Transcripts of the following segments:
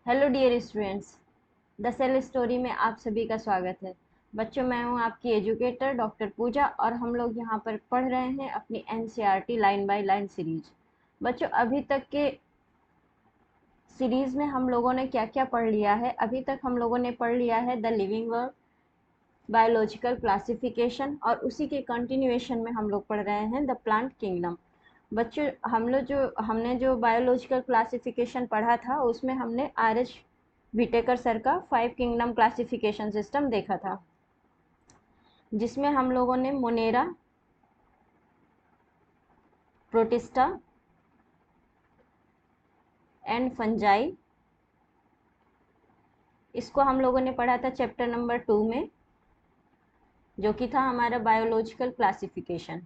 Hello dear students, the cell story में आप सभी का स्वागत है। बच्चों, मैं हूं आपकी एजुकेटर डॉक्टर पूजा और हम लोग यहां पर पढ़ रहे हैं अपनी NCERT line by line series. बच्चों, अभी तक के सीरीज में हम लोगों ने क्या क्या पढ़ लिया है? अभी तक हम लोगों ने पढ़ लिया है the living world, biological classification, और उसी के कंटिन्यूएशन में हम लोग पढ़ रहे हैं द प्लांट किंगडम। बच्चों, हमने जो बायोलॉजिकल क्लासिफिकेशन पढ़ा था उसमें हमने आर एच विटेकर सर का 5 किंगडम क्लासिफिकेशन सिस्टम देखा था, जिसमें हम लोगों ने मोनेरा, प्रोटिस्टा एंड फंजाई, इसको हम लोगों ने पढ़ा था चैप्टर नंबर 2 में, जो कि था हमारा बायोलॉजिकल क्लासिफिकेशन।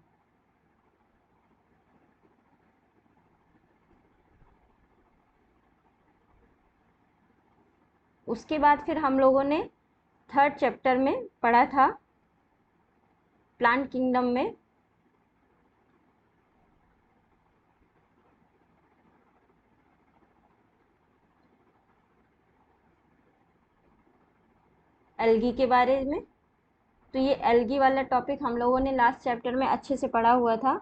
उसके बाद फिर हम लोगों ने थर्ड चैप्टर में पढ़ा था प्लांट किंगडम में एल्गी के बारे में। तो ये एल्गी वाला टॉपिक हम लोगों ने लास्ट चैप्टर में अच्छे से पढ़ा हुआ था,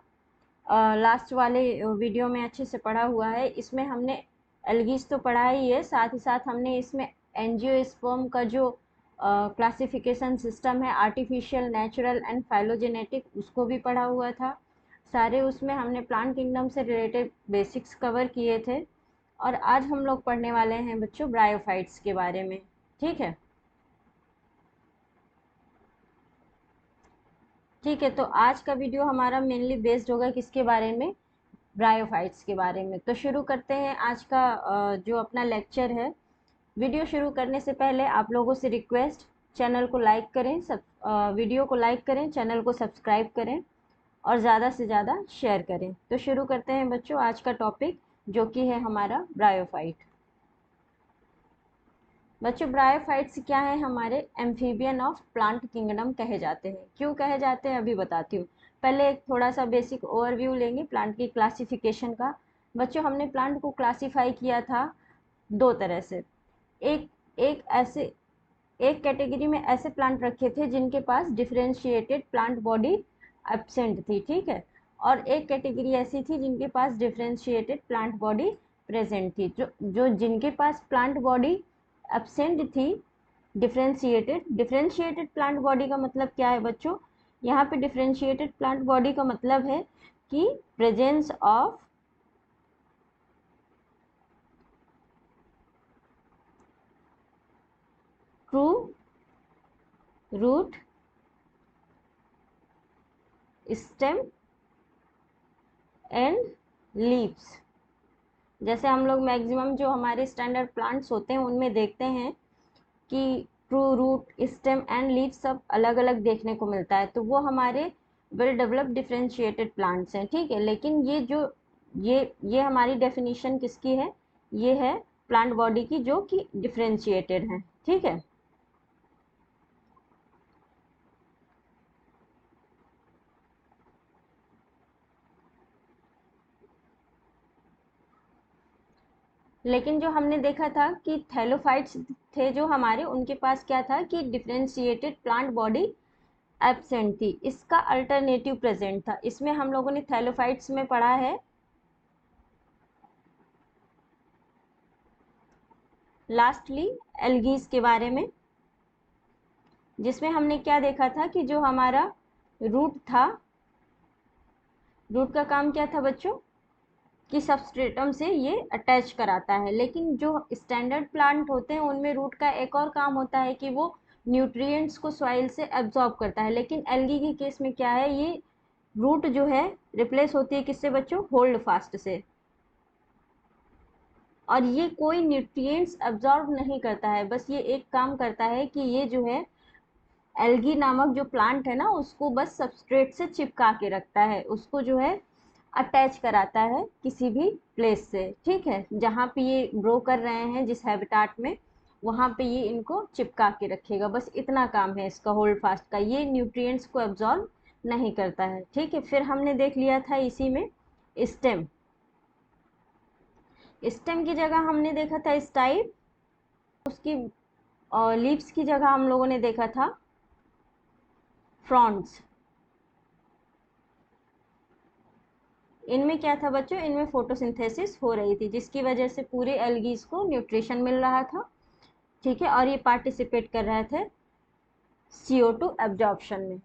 लास्ट वाले वीडियो में अच्छे से पढ़ा हुआ है। इसमें हमने एल्गीज तो पढ़ा ही है, साथ ही साथ हमने इसमें एंजियोस्पर्म का जो क्लासिफिकेशन सिस्टम है, आर्टिफिशियल, नेचुरल एंड फाइलोजेनेटिक, उसको भी पढ़ा हुआ था। सारे उसमें हमने प्लांट किंगडम से रिलेटेड बेसिक्स कवर किए थे। और आज हम लोग पढ़ने वाले हैं बच्चों ब्रायोफाइट्स के बारे में। ठीक है, ठीक है। तो आज का वीडियो हमारा मेनली बेस्ड होगा किसके बारे में? ब्रायोफाइट्स के बारे में। तो शुरू करते हैं आज का जो अपना लेक्चर है। वीडियो शुरू करने से पहले आप लोगों से रिक्वेस्ट, चैनल को लाइक करें, वीडियो को लाइक करें, चैनल को सब्सक्राइब करें और ज़्यादा से ज़्यादा शेयर करें। तो शुरू करते हैं बच्चों आज का टॉपिक, जो कि है हमारा ब्रायोफाइट। बच्चों, ब्रायोफाइट्स क्या है? हमारे एम्फीबियन ऑफ प्लांट किंगडम कहे जाते हैं। क्यों कहे जाते हैं अभी बताती हूँ। पहले एक थोड़ा सा बेसिक ओवरव्यू लेंगे प्लांट की क्लासिफिकेशन का। बच्चों, हमने प्लांट को क्लासिफाई किया था दो तरह से। एक एक ऐसे एक कैटेगरी में ऐसे प्लांट रखे थे जिनके पास डिफरेंशिएटेड प्लांट बॉडी एब्सेंट थी, ठीक है। और एक कैटेगरी ऐसी थी जिनके पास डिफरेंशिएटेड प्लांट बॉडी प्रेजेंट थी। जो जो जिनके पास प्लांट बॉडी एब्सेंट थी, डिफरेंशिएटेड डिफरेंशिएटेड प्लांट बॉडी का मतलब क्या है बच्चों? यहाँ पे डिफरेंशिएटेड प्लांट बॉडी का मतलब है कि presence of true root, stem and leaves. जैसे हम लोग मैक्सिमम जो हमारे स्टैंडर्ड प्लांट्स होते हैं उनमें देखते हैं कि true root, stem and leaves सब अलग अलग देखने को मिलता है, तो वो हमारे वेल डेवलप्ड डिफरेंशिएटेड प्लांट्स हैं, ठीक है। लेकिन ये हमारी डेफिनेशन किसकी है? ये है प्लांट बॉडी की, जो कि डिफरेंशिएटेड है, ठीक है। लेकिन जो हमने देखा था कि थैलोफाइट्स थे जो हमारे, उनके पास क्या था कि डिफरेंशिएटेड प्लांट बॉडी एब्सेंट थी, इसका अल्टरनेटिव प्रेजेंट था। इसमें हम लोगों ने थैलोफाइट्स में पढ़ा है लास्टली एल्गीज के बारे में, जिसमें हमने क्या देखा था कि जो हमारा रूट था, रूट का काम क्या था बच्चों? कि सबस्ट्रेटम से ये अटैच कराता है। लेकिन जो स्टैंडर्ड प्लांट होते हैं उनमें रूट का एक और काम होता है कि वो न्यूट्रिएंट्स को सॉइल से एब्जॉर्ब करता है। लेकिन एल्गी के केस में क्या है, ये रूट जो है रिप्लेस होती है किससे बच्चों? होल्ड फास्ट से। और ये कोई न्यूट्रिएंट्स एब्जॉर्ब नहीं करता है, बस ये एक काम करता है कि ये जो है एल्गी नामक जो प्लांट है ना, उसको बस सबस्ट्रेट से चिपका के रखता है, उसको जो है अटैच कराता है किसी भी प्लेस से, ठीक है। जहाँ पे ये ग्रो कर रहे हैं, जिस हैबिटाट में, वहाँ पे ये इनको चिपका के रखेगा। बस इतना काम है इसका होल्ड फास्ट का, ये न्यूट्रिएंट्स को एब्जॉर्ब नहीं करता है, ठीक है। फिर हमने देख लिया था इसी में स्टेम। स्टेम की जगह हमने देखा था स्टाइल। उसकी लीव्स की जगह हम लोगों ने देखा था फ्रॉन्ट्स। इनमें क्या था बच्चों, इनमें फोटोसिंथेसिस हो रही थी, जिसकी वजह से पूरे एल्गीज को न्यूट्रिशन मिल रहा था, ठीक है, और ये पार्टिसिपेट कर रहे थे CO2 एब्जॉर्प्शन में,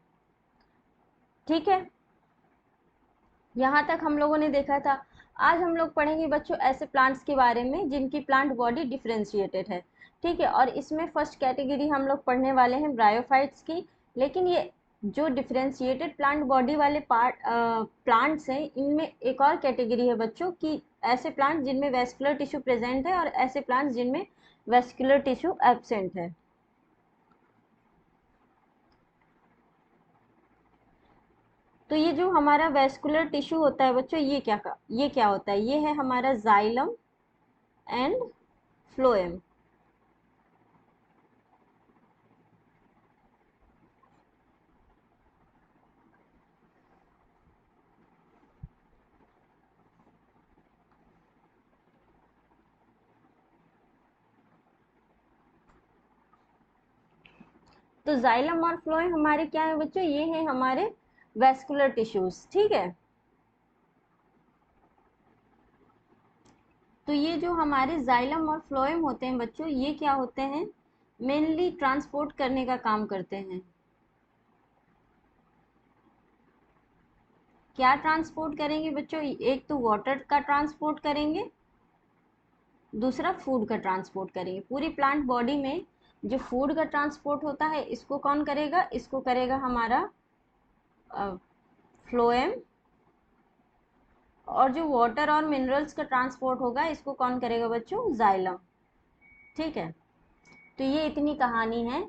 ठीक है। यहाँ तक हम लोगों ने देखा था। आज हम लोग पढ़ेंगे बच्चों ऐसे प्लांट्स के बारे में जिनकी प्लांट बॉडी डिफरेंशिएटेड है, ठीक है, और इसमें फर्स्ट कैटेगरी हम लोग पढ़ने वाले हैं ब्रायोफाइट्स की। लेकिन ये जो डिफरेंशिएटेड प्लांट बॉडी वाले प्लांट्स हैं, इनमें एक और कैटेगरी है बच्चों की ऐसे प्लांट जिनमें वेस्कुलर टिश्यू प्रेजेंट है और ऐसे प्लांट्स जिनमें वेस्कुलर टिश्यू एब्सेंट है। तो ये जो हमारा वेस्कुलर टिश्यू होता है बच्चों, ये क्या होता है, ये है हमारा जाइलम एंड फ्लोएम। तो जाइलम और फ्लोएम हमारे क्या है बच्चों, ये है हमारे वेस्कुलर टिश्यूज, ठीक है। तो ये जो हमारे जाइलम और फ्लोएम होते हैं बच्चों, ये क्या होते हैं, मेनली ट्रांसपोर्ट करने का काम करते हैं। क्या ट्रांसपोर्ट करेंगे बच्चों, एक तो वाटर का ट्रांसपोर्ट करेंगे, दूसरा फूड का ट्रांसपोर्ट करेंगे। पूरी प्लांट बॉडी में जो फूड का ट्रांसपोर्ट होता है, इसको कौन करेगा, इसको करेगा हमारा फ्लोएम, और जो वाटर और मिनरल्स का ट्रांसपोर्ट होगा, इसको कौन करेगा बच्चों, जाइलम, ठीक है। तो ये इतनी कहानी है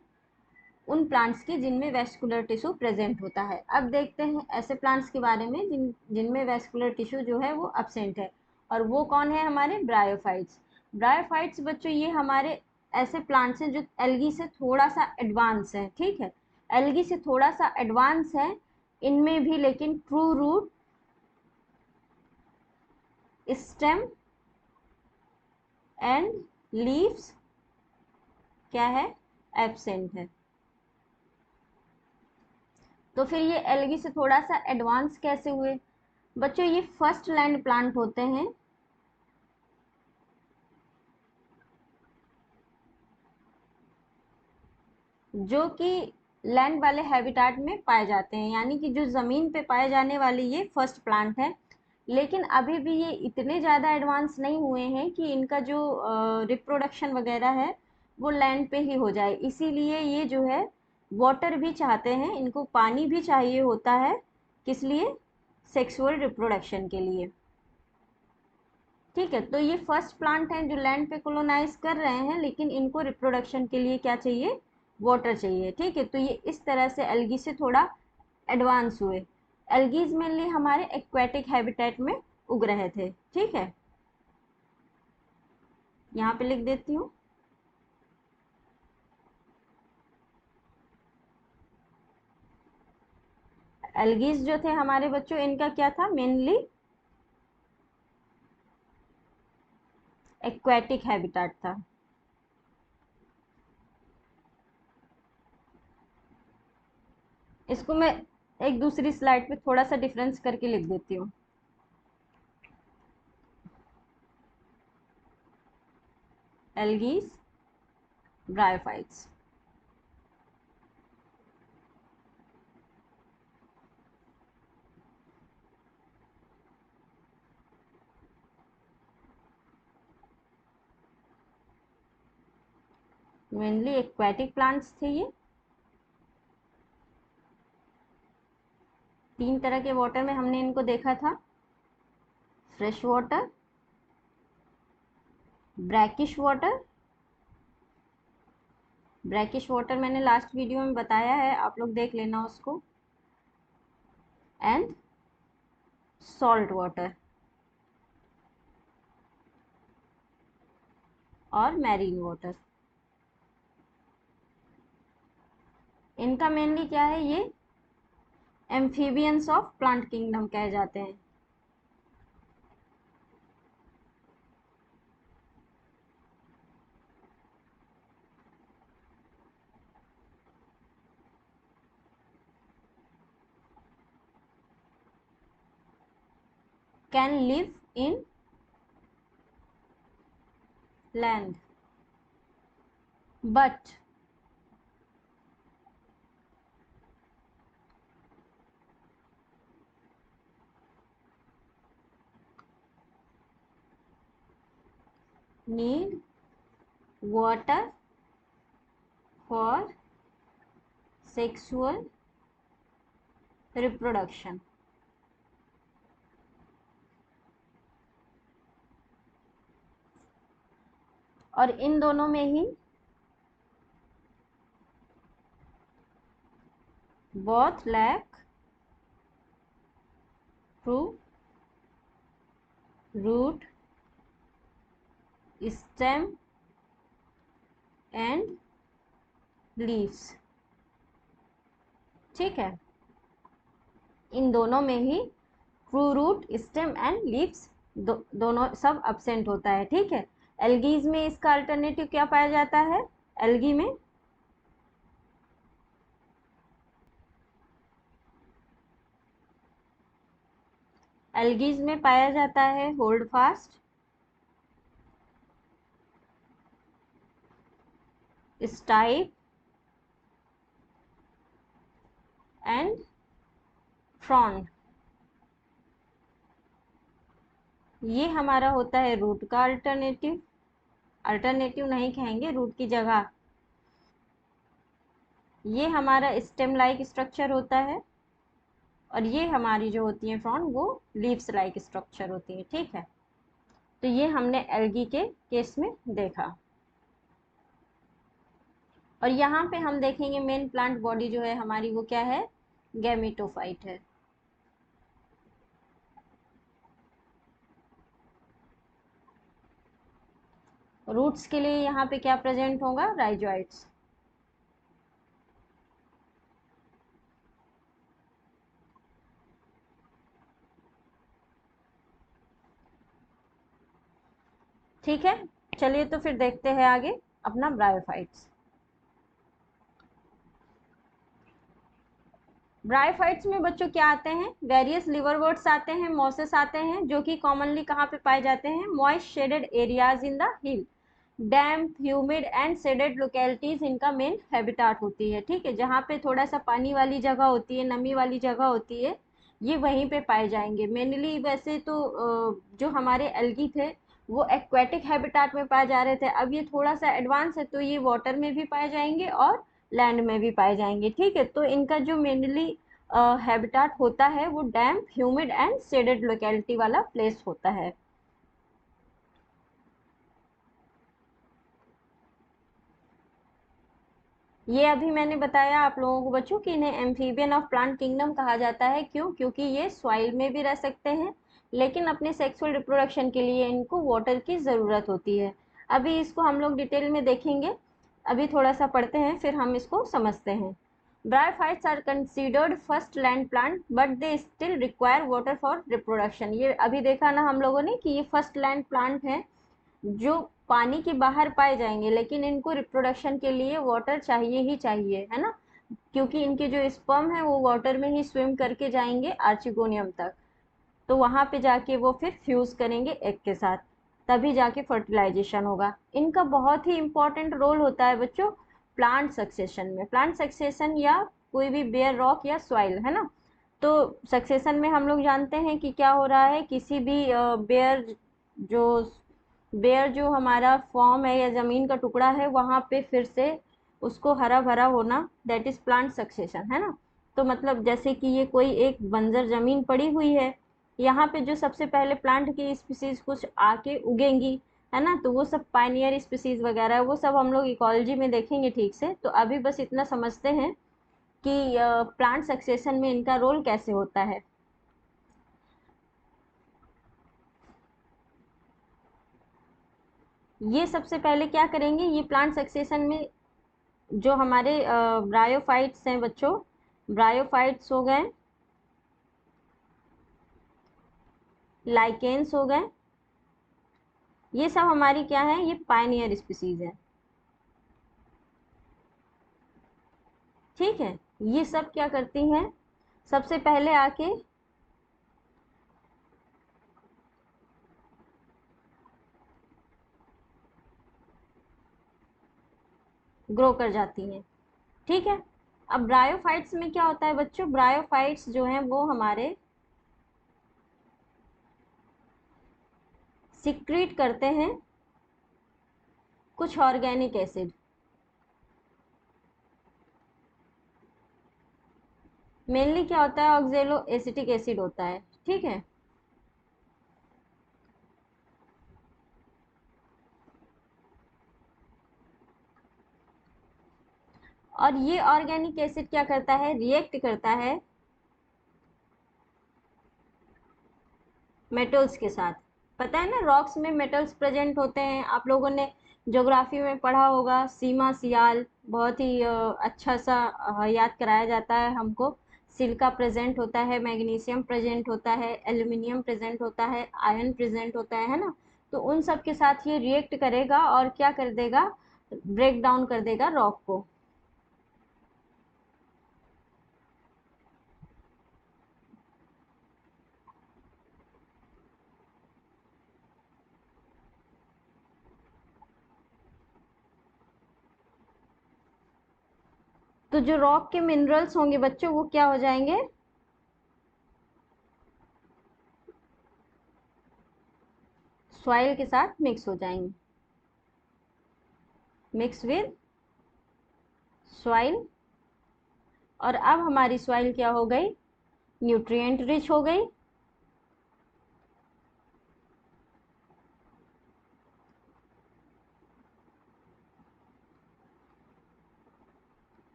उन प्लांट्स की जिनमें वेस्कुलर टिश्यू प्रेजेंट होता है। अब देखते हैं ऐसे प्लांट्स के बारे में जिनमें वेस्कुलर टिश्यू जो है वो एब्सेंट है, और वो कौन है, हमारे ब्रायोफाइट्स। ब्रायोफाइट्स बच्चों ये हमारे ऐसे प्लांट्स हैं जो एल्गी से थोड़ा सा एडवांस है, ठीक है, एल्गी से थोड़ा सा एडवांस है इनमें भी, लेकिन true root, stem and leaves क्या है, एब्सेंट है। तो फिर ये एल्गी से थोड़ा सा एडवांस कैसे हुए बच्चों, ये फर्स्ट लैंड प्लांट होते हैं जो कि लैंड वाले हैबिटाट में पाए जाते हैं, यानी कि जो ज़मीन पे पाए जाने वाले ये फर्स्ट प्लांट है। लेकिन अभी भी ये इतने ज़्यादा एडवांस नहीं हुए हैं कि इनका जो रिप्रोडक्शन वगैरह है वो लैंड पे ही हो जाए, इसीलिए ये जो है वाटर भी चाहते हैं, इनको पानी भी चाहिए होता है, किस लिए, सेक्सुअल रिप्रोडक्शन के लिए, ठीक है। तो ये फर्स्ट प्लांट हैं जो लैंड पे कॉलोनाइज कर रहे हैं, लेकिन इनको रिप्रोडक्शन के लिए क्या चाहिए, वाटर चाहिए, ठीक है। तो ये इस तरह से एल्गी से थोड़ा एडवांस हुए। एल्गीज मेनली हमारे एक्वेटिक हैबिटेट में उग रहे थे, ठीक है, यहाँ पे लिख देती हूँ। एल्गीज जो थे हमारे बच्चों, इनका क्या था, मेनली एक्वेटिक हैबिटेट था। इसको मैं एक दूसरी स्लाइड पे थोड़ा सा डिफरेंस करके लिख देती हूँ। Algae, bryophytes. Mainly aquatic plants थे ये। तीन तरह के वाटर में हमने इनको देखा था, fresh water, brackish water, brackish water मैंने लास्ट वीडियो में बताया है, आप लोग देख लेना उसको, एंड सॉल्ट वाटर और मैरीन वाटर। इनका मेनली क्या है, ये एम्फीबियंस ऑफ प्लांट किंगडम कहे जाते हैं। Can live in land but need water for sexual reproduction. और इन दोनों में ही both lack through root stem and leaves. ठीक है, इन दोनों में ही true root stem and leaves दोनों सब अब्सेंट होता है। ठीक है, एल्गीज में इसका अल्टरनेटिव क्या पाया जाता है? एल्गी में एल्गीज में पाया जाता है hold fast, stipe and frond. ये हमारा होता है रूट का अल्टरनेटिव, अल्टरनेटिव नहीं कहेंगे, रूट की जगह। ये हमारा स्टेम लाइक स्ट्रक्चर होता है और ये हमारी जो होती है फ्रॉन्ड वो लीव्स लाइक स्ट्रक्चर होती है। ठीक है, तो ये हमने एल्गी के केस में देखा। और यहाँ पे हम देखेंगे मेन प्लांट बॉडी जो है हमारी वो क्या है? गैमेटोफाइट है। रूट्स के लिए यहाँ पे क्या प्रेजेंट होगा? राइजोइड्स। ठीक है, चलिए तो फिर देखते हैं आगे अपना ब्रायोफाइट्स। ब्रायोफाइट्स में बच्चों क्या आते हैं? वेरियस लिवरवर्ट्स आते हैं, मॉसेस आते हैं, जो कि कॉमनली कहाँ पे पाए जाते हैं? Moist shaded areas in the hill, damp, humid and shaded localities इनका मेन हैबिटाट होती है। ठीक है, जहाँ पे थोड़ा सा पानी वाली जगह होती है, नमी वाली जगह होती है, ये वहीं पे पाए जाएंगे मेनली। वैसे तो जो हमारे एल्गी थे वो एक्वेटिक हैबिटाट में पाए जा रहे थे, अब ये थोड़ा सा एडवांस है तो ये वाटर में भी पाए जाएंगे और लैंड में भी पाए जाएंगे। ठीक है, तो इनका जो मेनली हैबिटाट होता है वो डैम्प, ह्यूमिड एंड शेडेड लोकेलिटी वाला प्लेस होता है। ये अभी मैंने बताया आप लोगों को बच्चों कि इन्हें एम्फीबियन ऑफ प्लांट किंगडम कहा जाता है। क्यों? क्योंकि ये सॉइल में भी रह सकते हैं लेकिन अपने सेक्सुअल रिप्रोडक्शन के लिए इनको वाटर की ज़रूरत होती है। अभी इसको हम लोग डिटेल में देखेंगे, अभी थोड़ा सा पढ़ते हैं फिर हम इसको समझते हैं। Bryophytes are considered first land plant but they still require water for reproduction. ये अभी देखा ना हम लोगों ने कि ये फर्स्ट लैंड प्लांट है जो पानी के बाहर पाए जाएंगे लेकिन इनको रिप्रोडक्शन के लिए वाटर चाहिए ही चाहिए, है ना, क्योंकि इनके जो स्पर्म है वो वाटर में ही स्विम करके जाएंगे आर्चिगोनियम तक, तो वहाँ पे जाके वो फिर फ्यूज़ करेंगे एग के साथ, तभी जाके फर्टिलाइजेशन होगा। इनका बहुत ही इंपॉर्टेंट रोल होता है बच्चों प्लांट सक्सेशन में। प्लांट सक्सेशन या कोई भी बेयर रॉक या सॉइल, है ना, तो सक्सेशन में हम लोग जानते हैं कि क्या हो रहा है, किसी भी जो बेयर जो हमारा फॉर्म है या ज़मीन का टुकड़ा है वहाँ पे फिर से उसको हरा भरा होना, दैट इज़ प्लांट सक्सेशन, है ना। तो मतलब जैसे कि ये कोई एक बंजर ज़मीन पड़ी हुई है, यहाँ पे जो सबसे पहले प्लांट की स्पीसीज कुछ आके उगेंगी, है ना, तो वो सब पाइनियर स्पीसीज वगैरह है, वो सब हम लोग इकोलॉजी में देखेंगे ठीक से। तो अभी बस इतना समझते हैं कि प्लांट सक्सेशन में इनका रोल कैसे होता है। ये सबसे पहले क्या करेंगे, ये प्लांट सक्सेशन में जो हमारे ब्रायोफाइट्स हैं बच्चों, ब्रायोफाइट्स हो गए, लाइकेन्स हो गए, ये सब हमारी क्या है, ये पायनियर स्पीसीज है। ठीक है, ये सब क्या करती हैं, सबसे पहले आके ग्रो कर जाती हैं। ठीक है। अब ब्रायोफाइट्स में क्या होता है बच्चों, ब्रायोफाइट्स जो हैं वो हमारे सिक्रीट करते हैं कुछ ऑर्गेनिक एसिड। मेनली क्या होता है, ऑक्जेलो एसिटिक एसिड होता है। ठीक है। और ये ऑर्गेनिक एसिड क्या करता है, रिएक्ट करता है मेटल्स के साथ। पता है ना, रॉक्स में मेटल्स प्रेजेंट होते हैं। आप लोगों ने ज्योग्राफी में पढ़ा होगा, सीमा सियाल, बहुत ही अच्छा सा याद कराया जाता है हमको। सिलिका प्रेजेंट होता है, मैग्नीशियम प्रेजेंट होता है, एल्यूमिनियम प्रेजेंट होता है, आयरन प्रेजेंट होता है ना। तो उन सब के साथ ये रिएक्ट करेगा और क्या कर देगा, ब्रेक डाउन कर देगा रॉक को। तो जो रॉक के मिनरल्स होंगे बच्चों वो क्या हो जाएंगे, सॉइल के साथ मिक्स हो जाएंगे, मिक्स विद सॉइल। और अब हमारी सॉइल क्या हो गई, न्यूट्रिएंट रिच हो गई।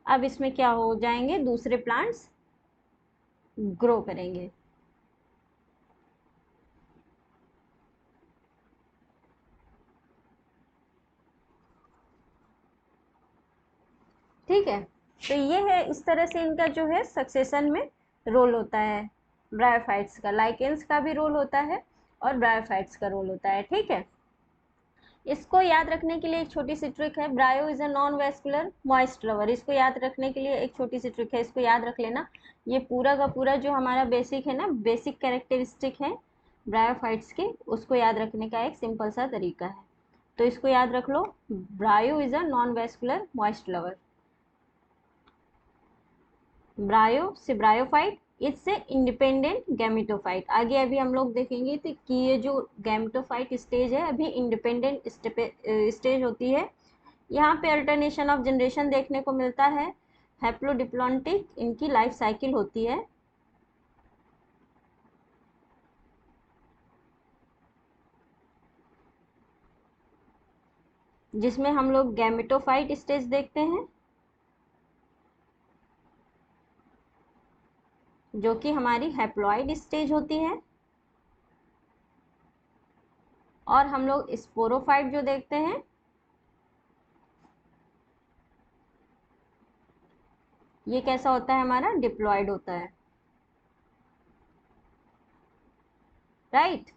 अब इसमें क्या हो जाएंगे, दूसरे प्लांट्स ग्रो करेंगे। ठीक है। तो ये है, इस तरह से इनका जो है सक्सेशन में रोल होता है। ब्रायोफाइट्स का, लाइकेंस का भी रोल होता है और ब्रायोफाइट्स का रोल होता है। ठीक है। इसको याद रखने के लिए एक छोटी सी ट्रिक है, bryo is a non vascular moist lover. इसको याद रखने के लिए एक छोटी सी ट्रिक है, इसको याद रख लेना। ये पूरा का पूरा जो हमारा बेसिक है ना, बेसिक कैरेक्टरिस्टिक है ब्रायोफाइट्स के, उसको याद रखने का एक सिंपल सा तरीका है। तो इसको याद रख लो, bryo is a non vascular moist lover. Bryo से ब्रायोफाइट, इससे इंडिपेंडेंट गैमेटोफाइट। आगे अभी हम लोग देखेंगे तो कि ये जो गैमेटोफाइट स्टेज है अभी इंडिपेंडेंट स्टेज होती है। यहाँ पे अल्टरनेशन ऑफ जनरेशन देखने को मिलता है, हैप्लोडिप्लॉन्टिक इनकी लाइफ साइकिल होती है। जिसमें हम लोग गैमेटोफाइट स्टेज देखते हैं, जो कि हमारी हैप्लॉइड स्टेज होती है। और हम लोग स्पोरोफाइट जो देखते हैं, ये कैसा होता है, हमारा डिप्लॉयड होता है। राइट।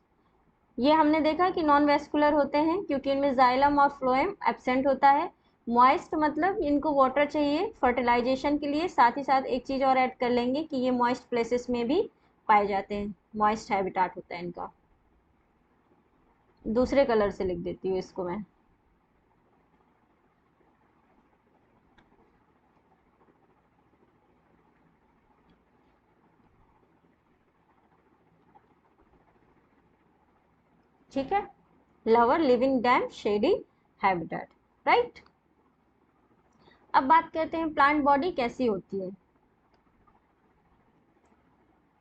ये हमने देखा कि नॉन वेस्कुलर होते हैं क्योंकि इनमें जाइलम और फ्लोएम एब्सेंट होता है। मॉइस्ट मतलब इनको वाटर चाहिए फर्टिलाइजेशन के लिए। साथ ही साथ एक चीज़ और ऐड कर लेंगे कि ये मॉइस्ट प्लेसेस में भी पाए जाते हैं, मॉइस्ट हैबिटाट होता है इनका। दूसरे कलर से लिख देती हूँ इसको मैं। ठीक है, lover living dam shady habitat. Right. अब बात करते हैं प्लांट बॉडी कैसी होती है।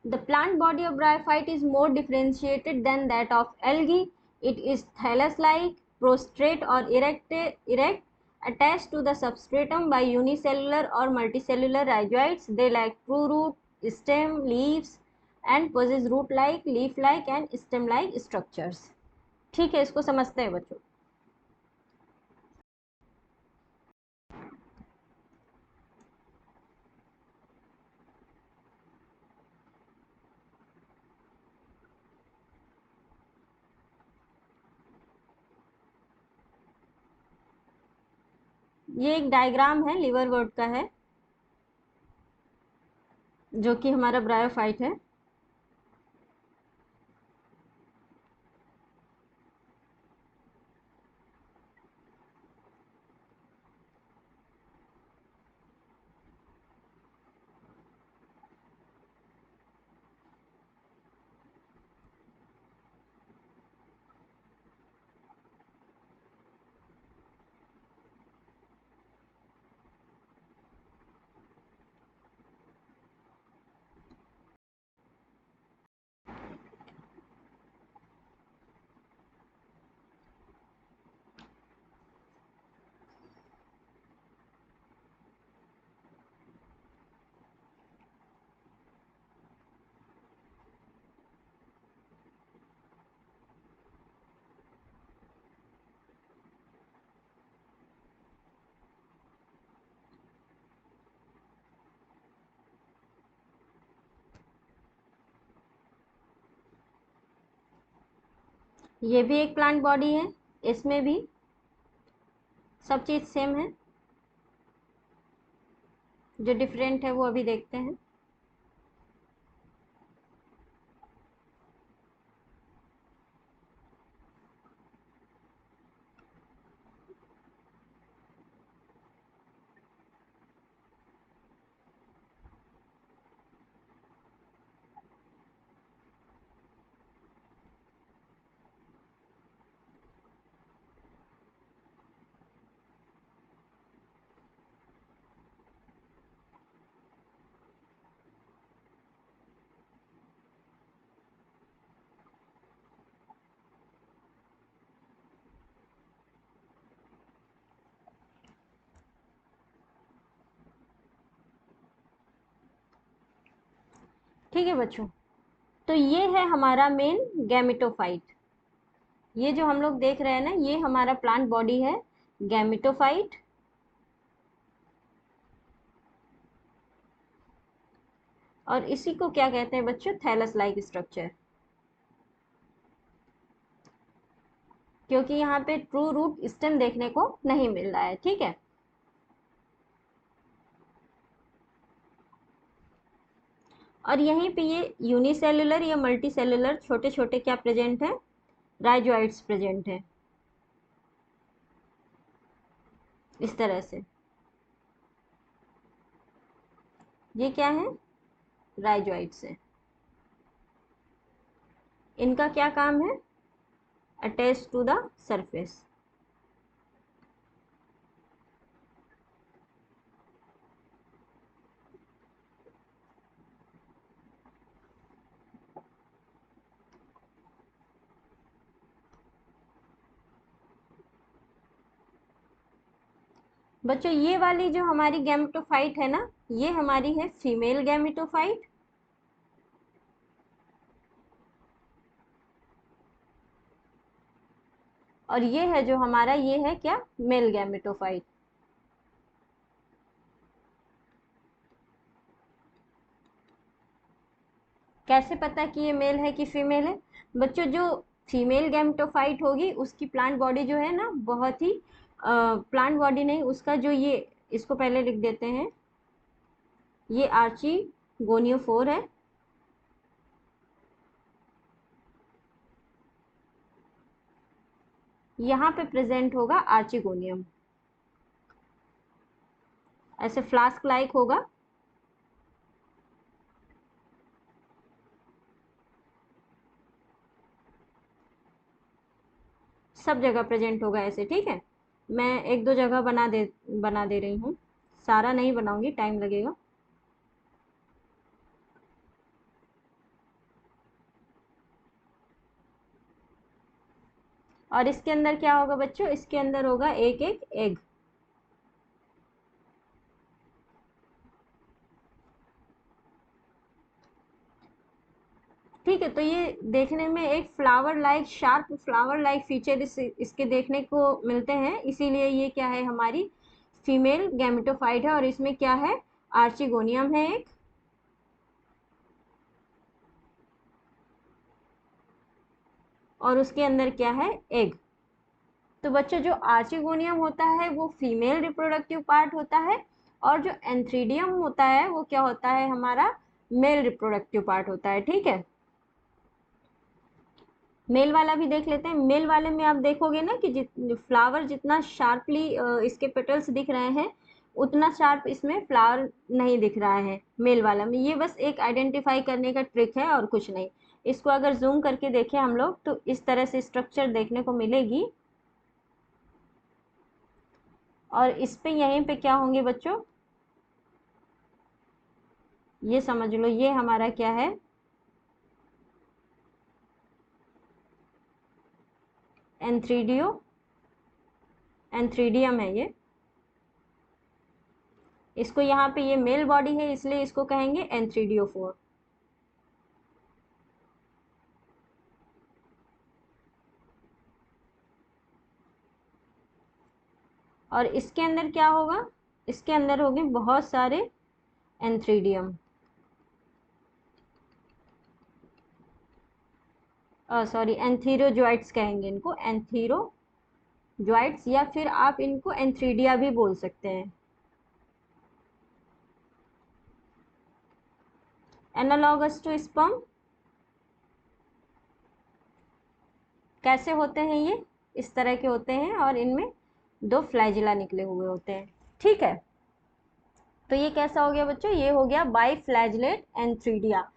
The plant body of bryophyte is more differentiated than that of algae. It is thallus-like, prostrate or erect, attached to the substratum by unicellular or multicellular rhizoids. They lack true root, stem, leaves and possess root-like, leaf-like and stem-like structures. ठीक है, इसको समझते हैं बच्चों। ये एक diagram है, liver word का है, जो कि हमारा ब्रायोफाइट है। ये भी एक प्लांट बॉडी है, इसमें भी सब चीज़ सेम है, जो डिफरेंट है वो अभी देखते हैं। ठीक है बच्चों, तो ये है हमारा मेन गैमेटोफाइट। ये जो हम लोग देख रहे हैं ना, ये हमारा प्लांट बॉडी है गैमेटोफाइट। और इसी को क्या कहते हैं बच्चों? Thallus like structure. क्योंकि यहाँ पे ट्रू रूट स्टेम देखने को नहीं मिल रहा है, ठीक है। और यहीं पे ये यूनिसेलुलर या मल्टीसेलुलर छोटे छोटे क्या प्रेजेंट है? राइजोइड्स प्रेजेंट है, इस तरह से। ये क्या है? राइजोइड्स है। इनका क्या काम है? Attach to the surface. बच्चों ये वाली जो हमारी गैमेटोफाइट है ना, ये हमारी है फीमेल गैमेटोफाइट। और ये है जो हमारा, ये है क्या? Male gametophyte. कैसे पता कि ये मेल है कि फीमेल है? बच्चों जो फीमेल गैमेटोफाइट होगी उसकी प्लांट बॉडी जो है ना, बहुत ही प्लांट बॉडी नहीं, उसका जो ये, इसको पहले लिख देते हैं, ये आर्ची गोनियोफोर है। यहाँ पे प्रेजेंट होगा आर्चिगोनियम, ऐसे फ्लास्क लाइक होगा। सब जगह प्रेजेंट होगा ऐसे, ठीक है। मैं एक दो जगह बना दे रही हूँ, सारा नहीं बनाऊंगी, टाइम लगेगा। और इसके अंदर क्या होगा बच्चों? इसके अंदर होगा एक एक एग। ठीक है, तो ये देखने में एक flower like, sharp flower like feature इसके देखने को मिलते हैं, इसीलिए ये क्या है? हमारी फीमेल गैमेटोफाइट है। और इसमें क्या है? आर्चिगोनियम है एक, और उसके अंदर क्या है? एग। तो बच्चों जो आर्चिगोनियम होता है वो फीमेल रिप्रोडक्टिव पार्ट होता है, और जो एंथ्रीडियम होता है वो क्या होता है? हमारा मेल रिप्रोडक्टिव पार्ट होता है, ठीक है। मेल वाला भी देख लेते हैं। मेल वाले में आप देखोगे ना कि फ्लावर जितना शार्पली इसके पेटल्स दिख रहे हैं, उतना शार्प इसमें फ्लावर नहीं दिख रहा है मेल वाला में। ये बस एक आइडेंटिफाई करने का ट्रिक है और कुछ नहीं। इसको अगर जूम करके देखें हम लोग तो इस तरह से स्ट्रक्चर देखने को मिलेगी। और इस पे यहीं पे क्या होंगे बच्चों? ये समझ लो, ये हमारा क्या है? एंथ्रीडियो, एंथ्रीडियम है ये। इसको यहाँ पे, ये मेल बॉडी है इसलिए इसको कहेंगे एंथ्रीडियोफोर। और इसके अंदर क्या होगा? इसके अंदर होंगे बहुत सारे एंथ्रीडियम। सॉरी, एंथीरोजोइट्स कहेंगे इनको, एंथीरोजोइट्स, या फिर आप इनको एंथ्रीडिया भी बोल सकते हैं। एनालॉगस टू स्पर्म कैसे होते हैं? ये इस तरह के होते हैं और इनमें दो फ्लैजिला निकले हुए होते हैं। ठीक है, तो ये कैसा हो गया बच्चों? ये हो गया बाई फ्लैजलेट एंथ्रीडिया,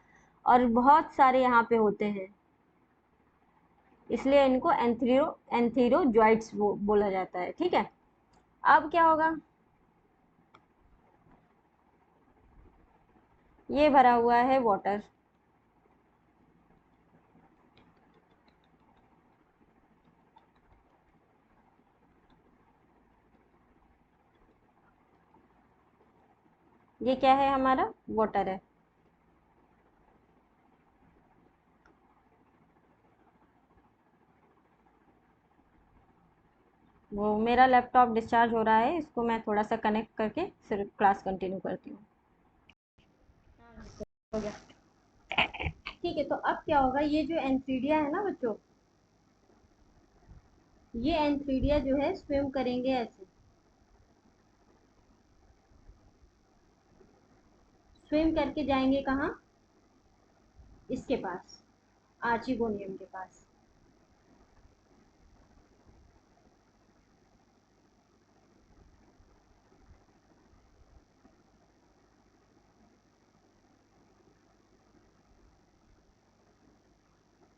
और बहुत सारे यहाँ पे होते हैं, इसलिए इनको एंथीरोजोइट्स बोला जाता है। ठीक है, अब क्या होगा? ये भरा हुआ है वाटर, ये क्या है? हमारा वाटर है। वो मेरा लैपटॉप डिस्चार्ज हो रहा है, इसको मैं थोड़ा सा कनेक्ट करके फिर क्लास कंटिन्यू करती हूँ। हो गया। ठीक है, तो अब क्या होगा? ये जो एंथ्रीडिया है ना बच्चों, ये एंथ्रीडिया जो है स्विम करेंगे ऐसे, स्विम करके जाएंगे कहाँ? इसके पास, आर्चिगोनियम के पास।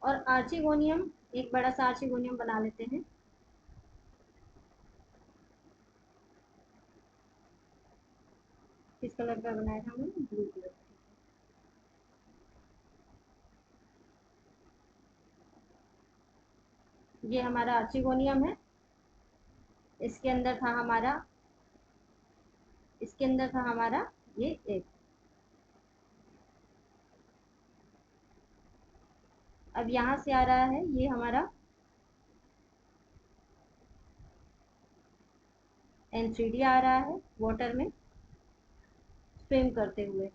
और आर्चिगोनियम, एक बड़ा सा आर्चिगोनियम बना लेते हैं। किस कलर का बनाया था हमने? Blue colour. ये हमारा आर्चिगोनियम है, इसके अंदर था हमारा, इसके अंदर था हमारा ये एक। अब यहाँ से आ रहा है ये हमारा एंथ्रीडिया, आ रहा है वाटर में स्विम करते हुए,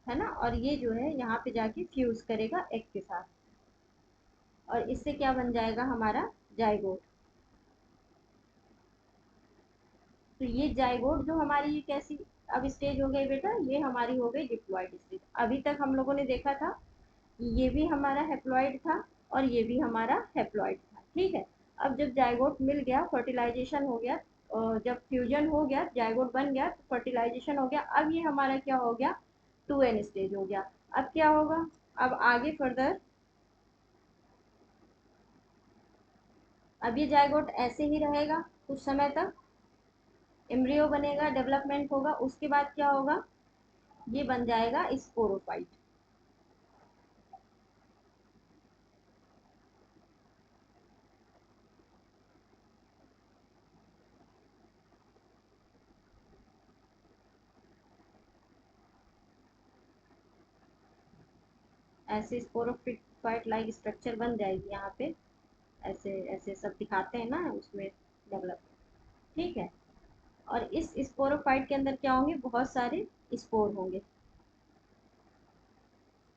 है ना। और ये जो है यहाँ पे जाके फ्यूज करेगा एग के साथ, और इससे क्या बन जाएगा? हमारा जाइगोट। तो ये जाइगोट जो हमारी, ये कैसी अब स्टेज हो गई बेटा? ये हमारी हो गई डिप्लॉइड स्टेज। अभी तक हम लोगों ने देखा था ये भी हमारा हेप्लॉइड था और ये भी हमारा हेप्लॉइड था। ठीक है, अब जब जाइगोट मिल गया, फर्टिलाइजेशन हो गया, और जब फ्यूजन हो गया, जाइगोट बन गया, तो फर्टिलाइजेशन हो गया, अब ये हमारा क्या हो गया? 2n स्टेज हो गया। अब क्या होगा? अब आगे फर्दर, अब ये जाइगोट ऐसे ही रहेगा कुछ समय तक, एम्ब्रियो बनेगा, डेवलपमेंट होगा, उसके बाद क्या होगा? ये बन जाएगा स्पोरोफाइट। ऐसे स्पोरोफाइट लाइक स्ट्रक्चर बन जाएगी यहाँ पे, ऐसे ऐसे सब दिखाते हैं ना उसमें डेवलप। ठीक है, और इस स्पोरोफाइट के अंदर क्या होंगे? बहुत सारे स्पोर होंगे।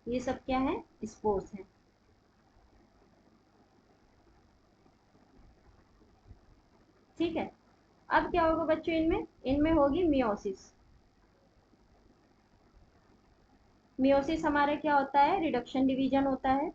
ये सब क्या है? स्पोर्स हैं। ठीक है, अब क्या होगा बच्चों? इनमें इनमें होगी मियोसिस। मियोसिस हमारा क्या होता है? रिडक्शन डिवीजन होता है।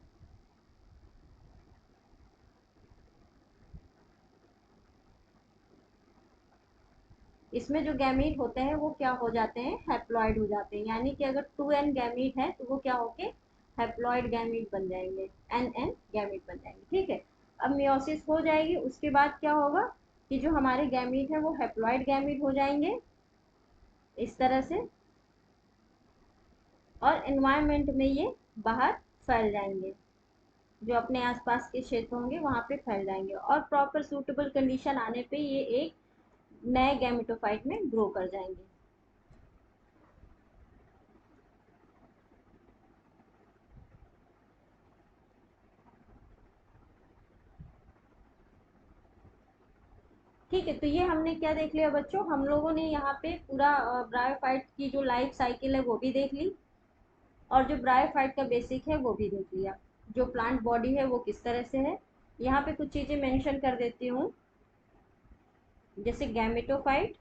इसमें जो गैमीट होते हैं वो क्या हो जाते हैं? हैप्लॉइड हो जाते हैं, यानी कि अगर 2n गैमीट है तो वो क्या होंगे? हैप्लॉइड गैमीट बन जाएंगे, nn गैमीट बन जाएंगे। ठीक है, अब मियोसिस हो जाएगी, उसके बाद क्या होगा कि जो हमारे गैमीट है वो हैप्लॉइड गैमीट हो जाएंगे इस तरह से, और एनवायरनमेंट में ये बाहर फैल जाएंगे, जो अपने आसपास के क्षेत्र होंगे वहां पे फैल जाएंगे, और प्रॉपर सूटेबल कंडीशन आने पे ये एक नए गैमेटोफाइट में ग्रो कर जाएंगे। ठीक है, तो ये हमने क्या देख लिया बच्चों? हम लोगों ने यहाँ पे पूरा ब्रायोफाइट की जो लाइफ साइकिल है वो भी देख ली। और जो ब्रायोफाइट का बेसिक है वो भी देख लिया। जो प्लांट बॉडी है वो किस तरह से है, यहाँ पे कुछ चीज़ें मेंशन कर देती हूँ, जैसे गैमेटोफाइट,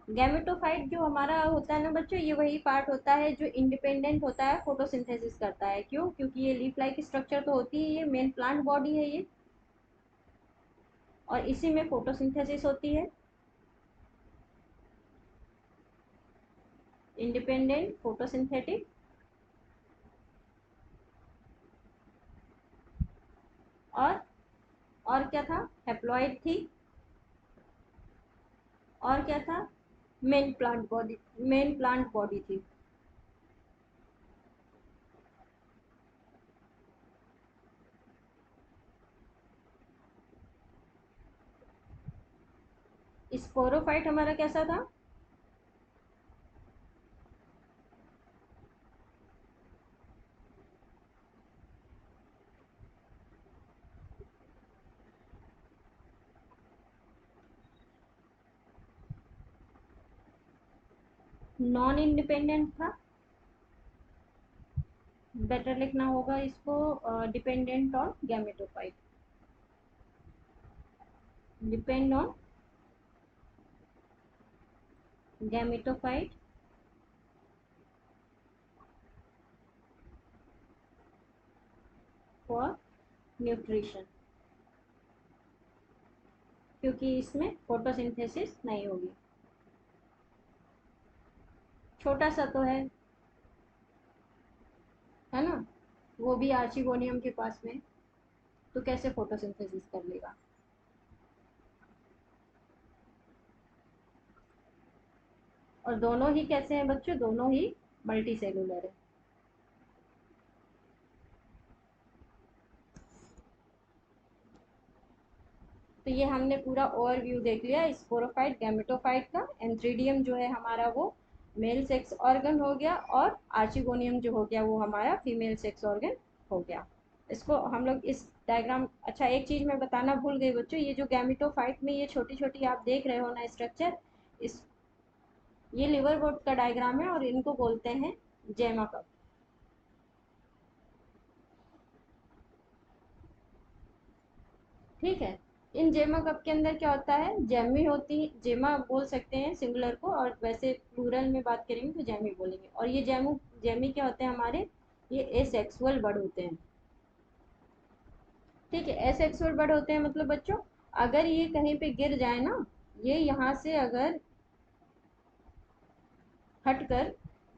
गैमेटोफाइट जो हमारा होता है ना बच्चों, ये वही पार्ट होता है जो इंडिपेंडेंट होता है, फोटोसिंथेसिस करता है। क्यों? क्योंकि ये लीफ लाइक स्ट्रक्चर तो होती है, ये मेन प्लांट बॉडी है ये, और इसी में फोटोसिंथेसिस होती है। इंडिपेंडेंट फोटोसिंथेटिक, और और क्या था? हैप्लॉइड थी, और क्या था? मेन प्लांट बॉडी थी। स्पोरोफाइट हमारा कैसा था? नॉन इंडिपेंडेंट था। बेटर लिखना होगा इसको, dependent on gametophyte, depend on gametophyte for nutrition, क्योंकि इसमें फोटोसिंथेसिस नहीं होगी। छोटा सा तो है ना, वो भी आर्चिगोनियम के पास में, तो कैसे फोटोसिंथेसिस कर लेगा? और दोनों ही कैसे हैं बच्चों? दोनों ही मल्टी सेलुलर है। तो ये हमने पूरा ओवरव्यू देख लिया स्पोरोफाइट गैमेटोफाइट का। एंथ्रीडियम जो है हमारा वो मेल सेक्स ऑर्गन हो गया, और आर्चिगोनियम जो हो गया वो हमारा फीमेल सेक्स ऑर्गन हो गया। इसको हम लोग इस डायग्राम, अच्छा एक चीज़ मैं बताना भूल गई बच्चों, ये जो गैमेटोफाइट में ये छोटी छोटी आप देख रहे हो ना स्ट्रक्चर, इस ये लिवर बोर्ड का डायग्राम है, और इनको बोलते हैं जेमा कप। ठीक है। इन जेमा कप के अंदर क्या होता है? जेमी होती है, जेमा बोल सकते हैं सिंगुलर को, और वैसे प्लूरल में बात करेंगे तो जेमी बोलेंगे। और ये जेमी क्या होते हैं हमारे? ये एसेक्सुअल बर्ड होते हैं। ठीक है, एसेक्सुअल बर्ड होते हैं मतलब बच्चों, अगर ये कहीं पे गिर जाए ना, ये यहाँ से अगर हटकर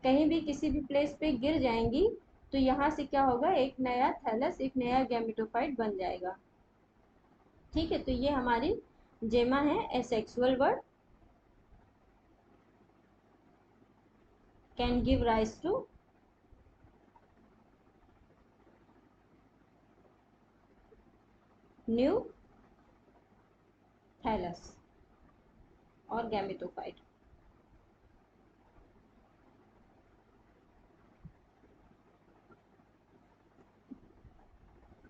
कहीं भी किसी भी प्लेस पे गिर जाएंगी, तो यहाँ से क्या होगा? एक नया थैलस, एक नया गैमेटोफाइट बन जाएगा। ठीक है, तो ये हमारी जेमा है, asexual bud, can give rise to new thallus और गैमेटोफाइट।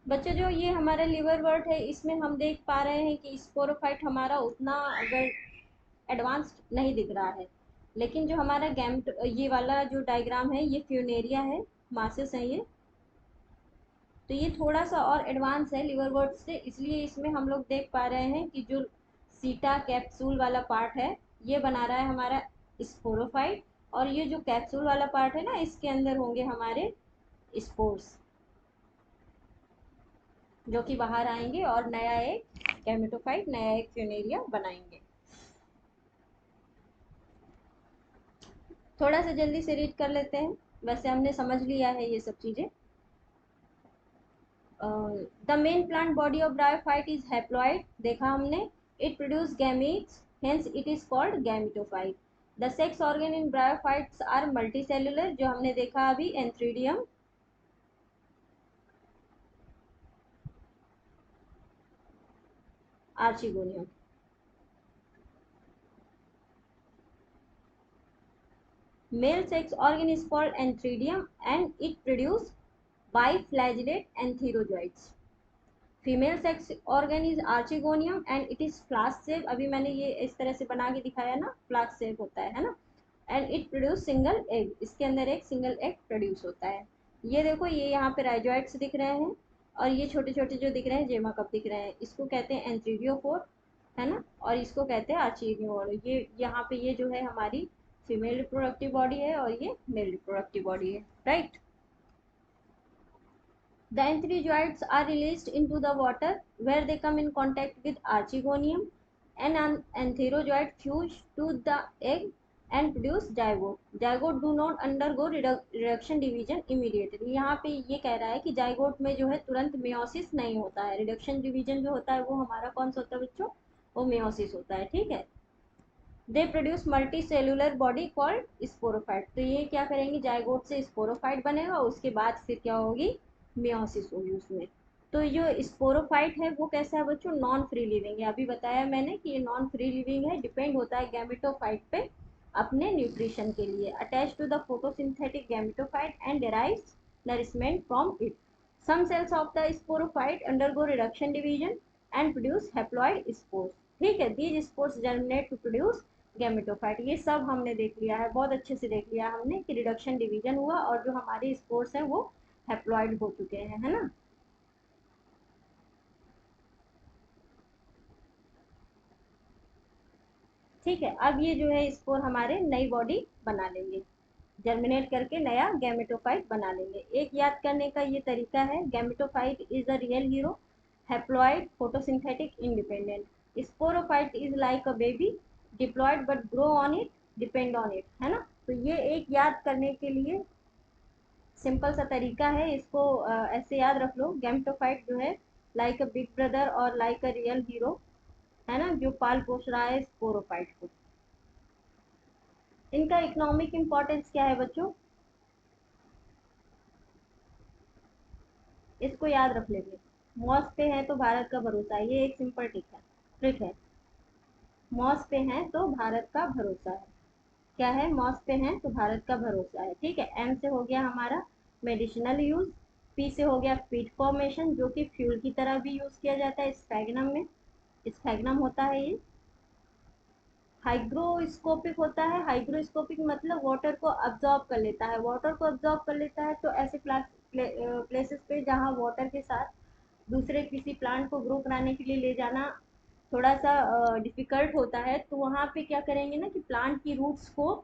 बच्चों जो ये हमारा लिवर वर्ट है, इसमें हम देख पा रहे हैं कि स्पोरोफाइट हमारा उतना अगर एडवांस्ड नहीं दिख रहा है, लेकिन जो हमारा गैमेट ये वाला जो डायग्राम है ये फ्यूनेरिया है, मासेस है ये, तो ये थोड़ा सा और एडवांस है लिवर वर्ट से, इसलिए इसमें हम लोग देख पा रहे हैं कि जो सीटा कैप्सूल वाला पार्ट है ये बना रहा है हमारा स्पोरोफाइट, और ये जो कैप्सूल वाला पार्ट है ना, इसके अंदर होंगे हमारे स्पोर्स, जो कि बाहर आएंगे और नया एक गैमेटोफाइट, नया एक फ्यूनेरिया बनाएंगे। थोड़ा सा जल्दी से रीड कर लेते हैं, वैसे हमने समझ लिया है ये सब चीज़ें। The main plant body of bryophyte is haploid, देखा हमने। It produce gametes, hence it is called gametophyte. The sex organ in bryophytes are multicellular, जो हमने देखा अभी, antheridium, archegonium. Male sex organ is called antheridium and it produce biflagellate antherozoids. Female sex organ is archegonium and it is flask shape, अभी मैंने ये इस तरह से बना के दिखाया ना, फ्लास्क शेप होता है ना। And it produce single egg, इसके अंदर एक सिंगल एग प्रोड्यूस होता है। ये देखो, ये यहाँ पे राइजोइड्स दिख रहे हैं, और ये छोटे छोटे जो दिख रहे हैं जेमा कप दिख रहे हैं, इसको कहते हैं एंथ्रीडियोफोर, है ना, और इसको कहते हैं आर्चिगोनियम। ये यहाँ पे ये जो है हमारी फीमेल रिप्रोडक्टिव बॉडी है और ये मेल रिप्रोडक्टिव बॉडी है, right. The antherozoids are released into the water where they come in contact with archegonium, and an antherozoid fuse to the egg and produce zygote. Zygote do not undergo reduction division immediately. यहाँ पे ये कह रहा है कि zygote में जो है तुरंत मेयोसिस नहीं होता है, रिडक्शन डिवीजन जो होता है वो हमारा कौन सा होता है बच्चों, वो मेयोसिस होता है, ठीक है। They produce multi cellular body called sporophyte. तो ये क्या करेंगे, जाइगोट से स्पोरोफाइट बनेगा, उसके बाद फिर क्या होगी, मियोसिस होगी उसमें। तो जो स्पोरोफाइट है वो कैसा है बच्चों, नॉन फ्री लिविंग है। अभी बताया मैंने कि ये नॉन फ्री लिविंग है, डिपेंड होता है गैमेटोफाइट पे अपने न्यूट्रिशन के लिए। Attach to the photosynthetic gametophyte and derives nourishment from it. Some cells of the sporophyte undergo reduction division and produce haploid spores. ठीक है, these spores germinate to produce gametophyte. ये सब हमने देख लिया है, बहुत अच्छे से देख लिया हमने कि रिडक्शन डिवीजन हुआ और जो हमारे स्पोर्स हैं वो हैप्लॉइड हो चुके हैं, है ना। ठीक है, अब ये जो है स्पोर हमारे नई बॉडी बना लेंगे, जर्मिनेट करके नया गैमेटोफाइट बना लेंगे। एक याद करने का ये तरीका है, gametophyte is the real hero, haploid photosynthetic independent. Sporophyte is like a baby, diploid but grow on it, depend on it, है ना। तो ये एक याद करने के लिए सिंपल सा तरीका है, इसको ऐसे याद रख लो, गैमेटोफाइट जो है लाइक अ बिग ब्रदर और लाइक अ रियल हीरो, है ना, जो पाल पोष रहा है स्पोरोफाइट को। इनका इकोनॉमिक इम्पोर्टेंस क्या है बच्चों, इसको याद रख लेंगे। मॉस पे है तो भारत का भरोसा है, ये एक सिंपल ट्रिक है। मॉस पे है तो भारत का भरोसा है, क्या है, मॉस पे है तो भारत का भरोसा है, ठीक है। एम से हो गया हमारा मेडिसिनल यूज, पी से हो गया पीट फॉर्मेशन जो कि फ्यूल की तरह भी यूज किया जाता है स्फैगनम में, स्फैगनम होता है ये। हाइग्रोस्कोपिक होता है, हाइग्रोस्कोपिक मतलब वाटर को अब्जॉर्ब कर लेता है, वाटर को अब्जॉर्ब कर लेता है तो ऐसे प्लेसेस पे जहाँ वाटर के साथ दूसरे किसी प्लांट को ग्रो कराने के लिए ले जाना थोड़ा सा डिफिकल्ट होता है, तो वहाँ पे क्या करेंगे ना कि प्लांट की रूट्स को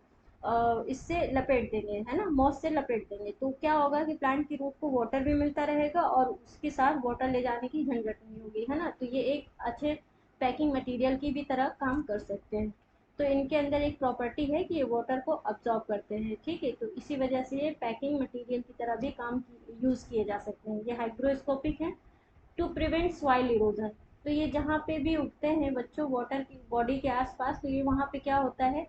इससे लपेट देंगे, है ना, मॉस से लपेट देंगे, तो क्या होगा कि प्लांट की रूट को वाटर भी मिलता रहेगा और उसके साथ वाटर ले जाने की झंझट नहीं होगी, है ना। तो ये एक अच्छे पैकिंग मटेरियल की भी तरह काम कर सकते हैं। तो इनके अंदर एक प्रॉपर्टी है कि ये वाटर को अब्जॉर्ब करते हैं, ठीक है, तो इसी वजह से ये पैकिंग मटेरियल की तरह भी काम यूज़ किए जा सकते हैं। ये हाइग्रोस्कोपिक है। टू प्रिवेंट सॉइल इरोजन, तो ये जहाँ पे भी उगते हैं बच्चों वाटर की बॉडी के आसपास, तो ये वहाँ पे क्या होता है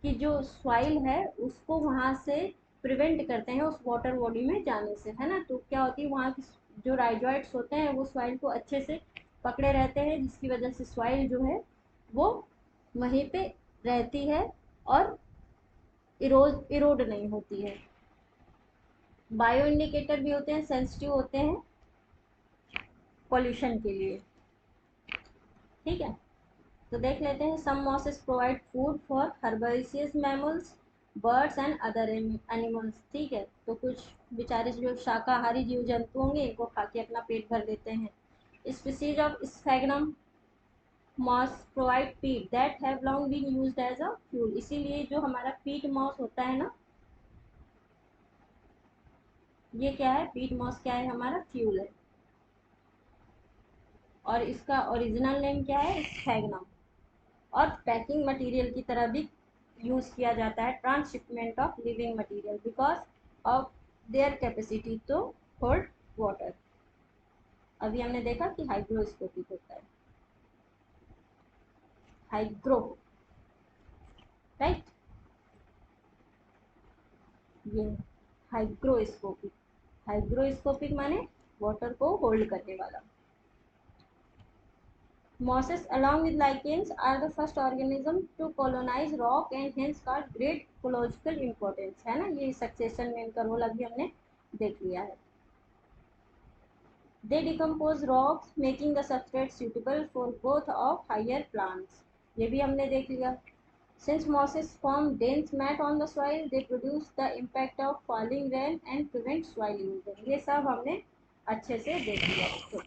कि जो सॉइल है उसको वहाँ से प्रिवेंट करते हैं उस वाटर बॉडी में जाने से, है ना। तो क्या होती है वहाँ की जो राइजॉइड्स होते हैं वो सॉइल को अच्छे से पकड़े रहते हैं, जिसकी वजह से सॉइल जो है वो वहीं पे रहती है और इरोड नहीं होती है। बायो इंडिकेटर भी होते हैं, सेंसिटिव होते हैं पॉल्यूशन के लिए, ठीक है। तो देख लेते हैं, some mosses provide food for herbaceous mammals, birds and other animals, ठीक है। तो कुछ बेचारे जो शाकाहारी जीव जंतु होंगे इनको खा के अपना पेट भर देते हैं। Species of sphagnum moss provide peat that have long been used as a fuel, इसीलिए जो हमारा पीट मॉस होता है ना, ये क्या है, पीट मॉस क्या है, हमारा फ्यूल है। और इसका ओरिजिनल नेम क्या है, स्फैगनम। और पैकिंग मटेरियल की तरह भी यूज़ किया जाता है, transshipment of living material because of their capacity to hold water. अभी हमने देखा कि हाइग्रोस्कोपिक होता है, हाइग्रो, राइट, ये हाइग्रोस्कोपिक, हाइग्रोस्कोपिक माने वाटर को होल्ड करने वाला। Mosses along with lichens are the first organism to colonize rock and hence called great ecological importance, है ना। ये सक्सेशन में इनका रोल अभी हमने देख लिया है। दे decompose rocks making the substrate suitable for growth of higher plants. ये भी हमने देख लिया. Since mosses form dense mat on the soil, they produce the impact of falling rain and prevent soil erosion. ये सब हमने अच्छे से देख लिया. तो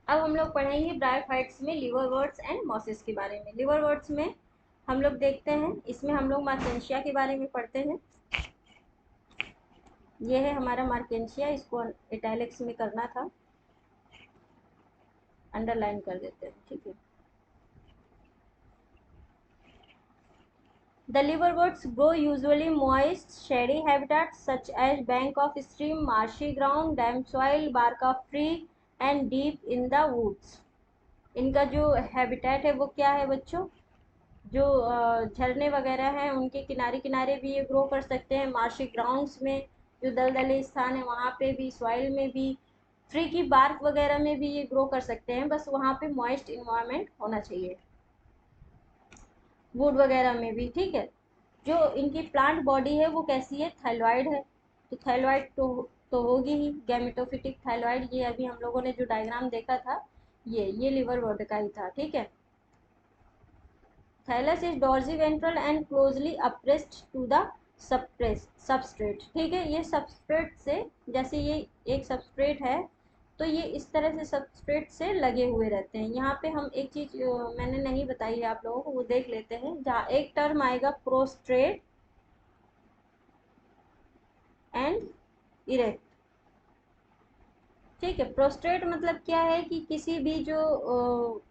अब हम लोग पढ़ेंगे ब्रायोफाइट्स में लिवरवर्ट्स एंड मॉसेस के बारे में. लिवरवर्ट्स में हम लोग देखते हैं, इसमें हम लोग मार्केंशिया के बारे में पढ़ते हैं. ये है हमारा मार्केंशिया, इसको इटैलिक्स में करना था, अंडरलाइन कर देते हैं. ठीक है. The liverworts grow usually moist, shady habitats such as bank of stream, marshy ground, damp soil, bark of tree and deep in the woods. इनका जो हैबिटेट है वो क्या है बच्चों? जो झरने वगैरह हैं उनके किनारे किनारे भी ये ग्रो कर सकते हैं, मार्शी ग्राउंड्स में जो दलदली स्थान है वहाँ पे भी, सॉइल में भी, ट्री की बार्क वगैरह में भी ये ग्रो कर सकते हैं, बस वहाँ पे मॉइस्ट इन्वायरमेंट होना चाहिए, वुड वगैरह में भी. ठीक है. जो इनकी प्लांट बॉडी है वो कैसी है? थाइलॉइड है. तो थाइलॉइड तो होगी ही, गैमेटोफिटिक थाइलॉइड. ये अभी हम लोगों ने जो डायग्राम देखा था ये लिवरवर्ट का ही था. ठीक है. Thallus is dorsiventral and closely appressed to the substrate. ठीक है. ये सबस्ट्रेट से, जैसे ये एक सबस्ट्रेट है तो ये इस तरह से सबस्ट्रेट से लगे हुए रहते हैं. यहाँ पे हम एक चीज मैंने नहीं बताई है आप लोगों को, वो देख लेते हैं. जहाँ एक टर्म आएगा प्रोस्ट्रेट एंड इरेक्ट. ठीक है. प्रोस्ट्रेट मतलब क्या है कि किसी भी जो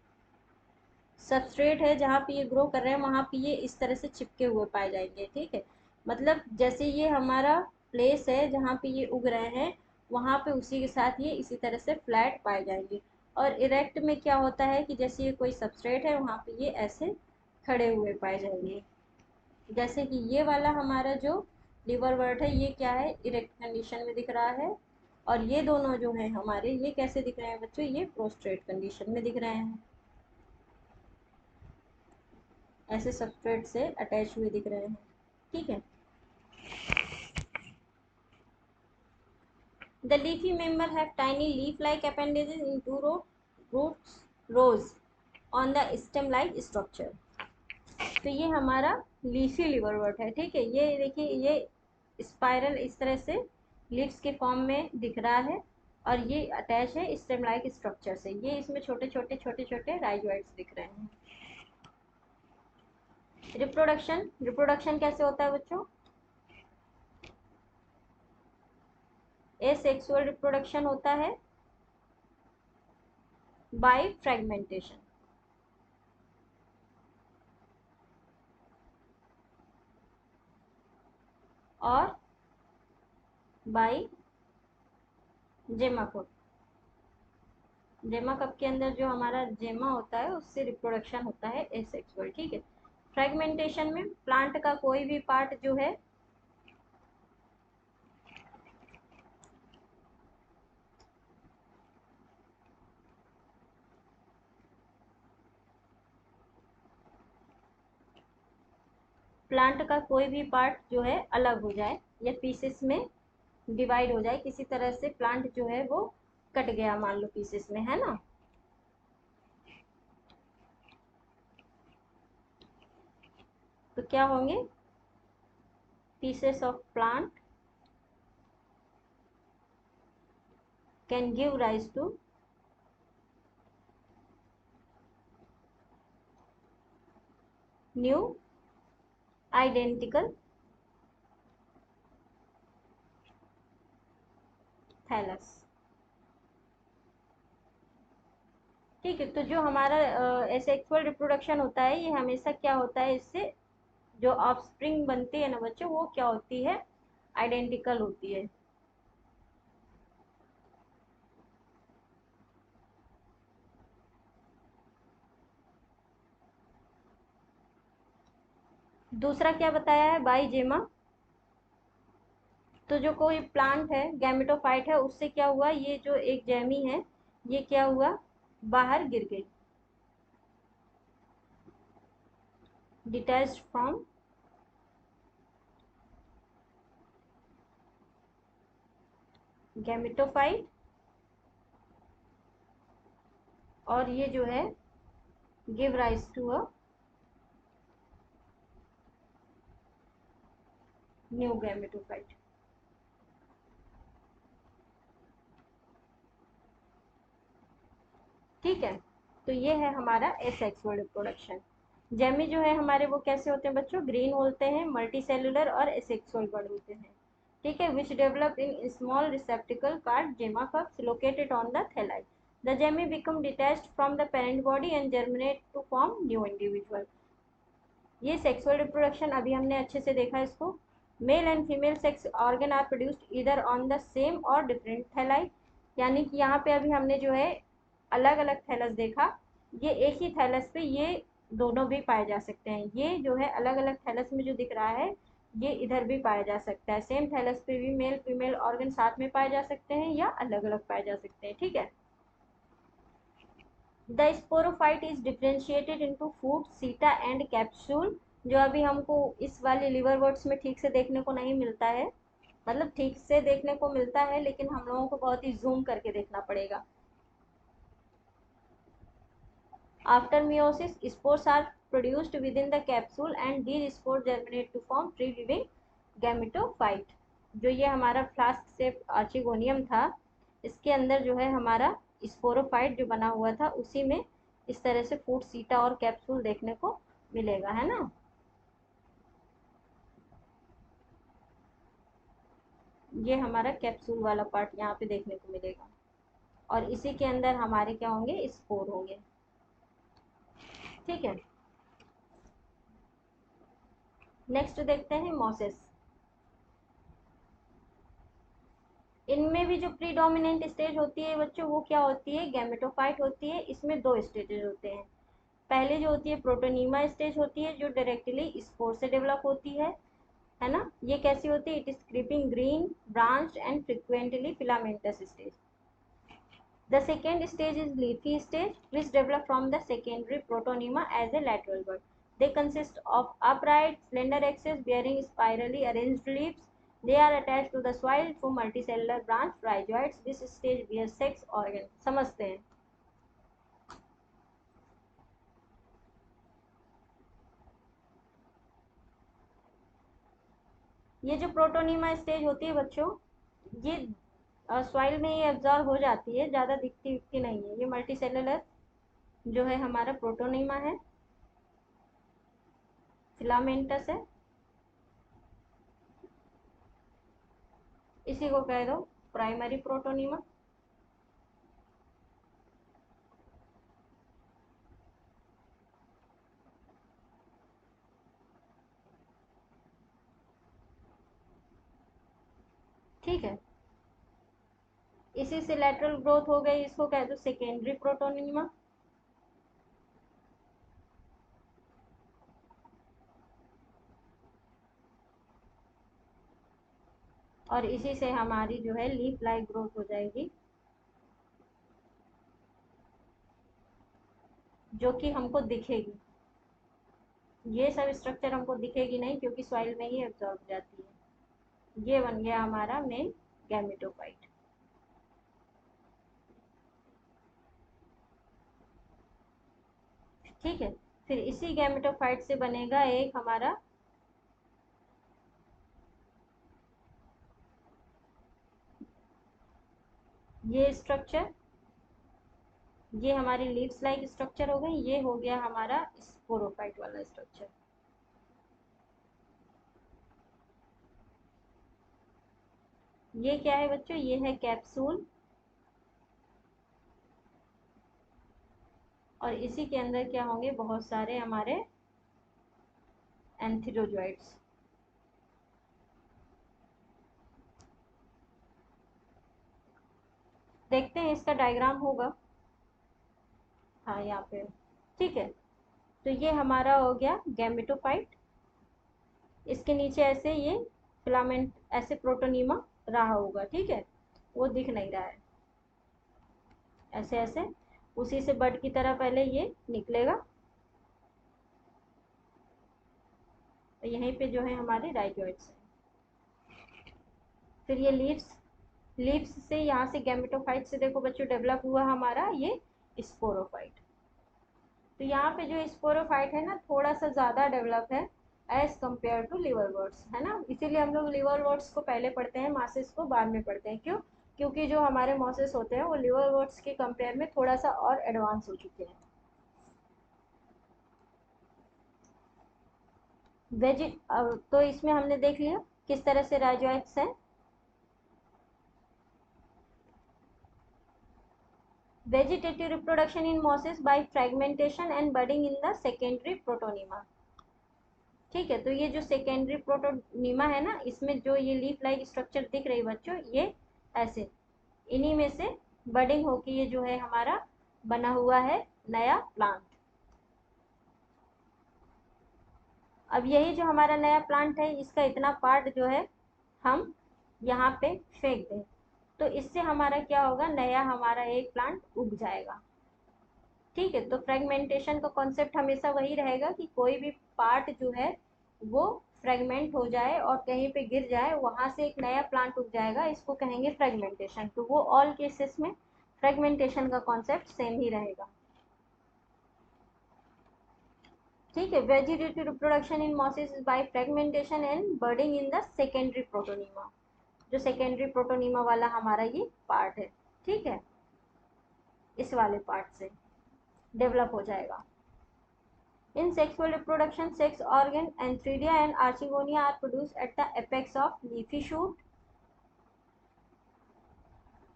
सबस्ट्रेट है जहाँ पे ये ग्रो कर रहे हैं वहाँ पे ये इस तरह से चिपके हुए पाए जाएंगे. ठीक है. मतलब जैसे ये हमारा प्लेस है जहाँ पे ये उग रहे हैं, वहाँ पे उसी के साथ ये इसी तरह से फ्लैट पाए जाएंगे. और इरेक्ट में क्या होता है कि जैसे ये कोई सबस्ट्रेट है वहाँ पे ये ऐसे खड़े हुए पाए जाएंगे. जैसे कि ये वाला हमारा जो लिवरवर्ट है ये क्या है? इरेक्ट कंडीशन में दिख रहा है. और ये दोनों जो हैं हमारे, ये कैसे दिख रहे हैं बच्चों? ये प्रोस्ट्रेट कंडीशन में दिख रहे हैं, ऐसे सबस्ट्रेट से अटैच हुए दिख रहे हैं. ठीक है. The leafy member have tiny leaf like appendages in two roots rose on the stem like structure. तो ये हमारा लीफी लिवरवर्ट है. ठीक है. ये देखिए, ये स्पाइरल इस तरह से लीव्स के फॉर्म में दिख रहा है और ये अटैच है स्टेम लाइक स्ट्रक्चर से. ये इसमें छोटे छोटे राइजोइड्स दिख रहे हैं. रिप्रोडक्शन कैसे होता है बच्चों? एसेक्सुअल रिप्रोडक्शन होता है बाय फ्रेगमेंटेशन. और बाय जेमा कप. जेमा कप के अंदर जो हमारा जेमा होता है उससे रिप्रोडक्शन होता है एसेक्सुअल. ठीक है. फ्रेगमेंटेशन में प्लांट का कोई भी पार्ट जो है प्लांट का कोई भी पार्ट जो है अलग हो जाए या पीसेस में डिवाइड हो जाए, किसी तरह से प्लांट जो है वो कट गया मान लो पीसेस में, है ना, तो क्या होंगे? Pieces of plant can give rise to new identical thallus. ठीक है. तो जो हमारा एसेक्सुअल रिप्रोडक्शन होता है ये हमेशा क्या होता है, इससे जो ऑफस्प्रिंग बनती है ना बच्चों, वो क्या होती है? आइडेंटिकल होती है. दूसरा क्या बताया है? बाईजेमा. तो जो कोई प्लांट है गैमेटोफाइट है, उससे क्या हुआ? ये जो एक जैमी है ये क्या हुआ? बाहर गिर गई, डिटैच्ड फ्रॉम गैमेटोफाइट और ये जो है give rise to a new gametophyte. ठीक है, तो ये है हमारा एसेक्सुअल रिप्रोडक्शन। जेमी जो है हमारे वो कैसे होते हैं बच्चों, ग्रीन होते हैं, मल्टी सेलुलर और एसेक्सुअल बर्ड होते हैं। ठीक है, which develop in small receptacle called gemma cups located on the thalli. The gemmae become detached from the parent body and germinate to form new individual. ये sexual reproduction अभी हमने अच्छे से देखा इसको। Male and female sex organ are produced either on the same or different thalli. यानी कि यहाँ पे अभी हमने जो है अलग अलग थैलस देखा, ये एक ही थैलस पे ये दोनों भी पाए जा सकते हैं। ये जो है अलग अलग थैलस में जो दिख रहा है ये इधर भी पाया जा सकता है। सेम थैलस पे भी मेल फीमेल ऑर्गन साथ में पाए जा सकते हैं या अलग अलग पाए जा सकते हैं। ठीक है, the sporophyte is differentiated into food सीटा एंड कैप्सूल, जो अभी हमको इस वाले लिवर वर्ड्स में ठीक से देखने को नहीं मिलता है। मतलब ठीक से देखने को मिलता है लेकिन हम लोगों को बहुत ही जूम करके देखना पड़ेगा। After meiosis, spores are produced within the capsule and these spores germinate to form free living gametophyte। जो ये हमारा फ्लास्क शेप आर्चिगोनियम था, इसके अंदर जो है हमारा स्पोरोफाइट जो बना हुआ था उसी में इस तरह से फूड सीटा और कैप्सूल देखने को मिलेगा, है ना। ये हमारा कैप्सूल वाला पार्ट यहाँ पे देखने को मिलेगा और इसी के अंदर हमारे क्या होंगे, स्पोर होंगे। ठीक है, नेक्स्ट देखते हैं मोसेस। इनमें भी जो प्रीडोमिनेंट स्टेज होती है बच्चों वो क्या होती है, गैमेटोफाइट होती है। इसमें दो स्टेजेस होते हैं। पहले जो होती है प्रोटोनीमा स्टेज होती है जो डायरेक्टली स्पोर से डेवलप होती है ना। ये कैसी होती है, it is creeping green branch and frequently filamentous stage. The second stage is leafy stage, which develop from the secondary protonema as a lateral bud. They consist of upright, slender axis bearing spirally arranged leaves. They are attached to the soil through multicellular branch rhizoids. This stage bears sex organ. समझते हैं। ये जो protonema stage होती है बच्चों, ये soil में ही absorb हो जाती है, ज़्यादा दिखती नहीं है। ये मल्टी सेलुलर जो है हमारा प्रोटोनीमा है, फिलामेंटस है, इसी को कह दो प्राइमरी प्रोटोनीमा। ठीक है, इसी से लेटरल ग्रोथ हो गई, इसको कह दो सेकेंडरी प्रोटोनीमा। और इसी से हमारी जो है लीफ लाइक ग्रोथ हो जाएगी, जो कि हमको दिखेगी। ये सब स्ट्रक्चर हमको दिखेगी नहीं क्योंकि सॉइल में ही एब्जॉर्ब हो जाती है। ये बन गया हमारा मेन गैमेटोफाइट। ठीक है, फिर इसी गैमेटोफाइट से बनेगा एक हमारा ये स्ट्रक्चर, ये हमारी लीव्स लाइक स्ट्रक्चर हो गई। ये हो गया हमारा स्पोरोफाइट वाला स्ट्रक्चर। ये क्या है बच्चों, ये है कैप्सूल और इसी के अंदर क्या होंगे, बहुत सारे हमारे एंथीरोजोइड्स। देखते हैं इसका डायग्राम होगा, हाँ यहाँ पे। ठीक है, तो ये हमारा हो गया गैमेटोफाइट। इसके नीचे ऐसे ये फिलामेंट ऐसे प्रोटोनीमा रहा होगा। ठीक है, वो दिख नहीं रहा है, ऐसे ऐसे उसी से बड की तरह पहले ये निकलेगा और यहीं पे जो है हमारे राइजोइड्स हैं। फिर ये लीव्स, लीव्स से यहाँ से गैमेटोफाइट से देखो बच्चों डेवलप हुआ हमारा ये स्पोरोफाइट। तो यहाँ पे जो स्पोरोफाइट है ना थोड़ा सा ज़्यादा डेवलप है एज कम्पेयर टू लिवरवर्ट्स, है ना। इसीलिए हम लोग लिवरवर्ट्स को पहले पढ़ते हैं, मासेस को बाद में पढ़ते हैं। क्यों? क्योंकि जो हमारे मॉसेस होते हैं वो लिवरवर्ट्स के कंपेयर में थोड़ा सा और एडवांस हो चुके हैं। वेजि तो इसमें हमने देख लिया किस तरह से राइजोइट्स हैं। Vegetative reproduction in mosses bye fragmentation and budding in the secondary protonema. ठीक है, तो ये जो सेकेंडरी प्रोटोनीमा है ना, इसमें जो ये लीफ लाइक स्ट्रक्चर दिख रही बच्चों, ये ऐसे इन्हीं में से बडिंग होके ये जो है हमारा बना हुआ है नया प्लांट। अब यही जो हमारा नया प्लांट है, इसका इतना पार्ट जो है हम यहाँ पे फेंक दें, तो इससे हमारा क्या होगा, नया हमारा एक प्लांट उग जाएगा। ठीक है, तो फ्रेगमेंटेशन का कॉन्सेप्ट हमेशा वही रहेगा कि कोई भी पार्ट जो है वो फ्रेगमेंट हो जाए और कहीं पे गिर जाए, वहां से एक नया प्लांट उग जाएगा, इसको कहेंगे फ्रेगमेंटेशन। तो वो ऑल केसेस में फ्रेगमेंटेशन का कॉन्सेप्ट सेम ही रहेगा। ठीक है, vegetative reproduction in mosses is by fragmentation and budding in the secondary protonema. जो सेकेंडरी प्रोटोनीमा वाला हमारा ये पार्ट है, ठीक है, इस वाले पार्ट से डेवलप हो जाएगा। In sexual reproduction, sex organ antheridia and archegonia are produced at the apex of leafy shoot.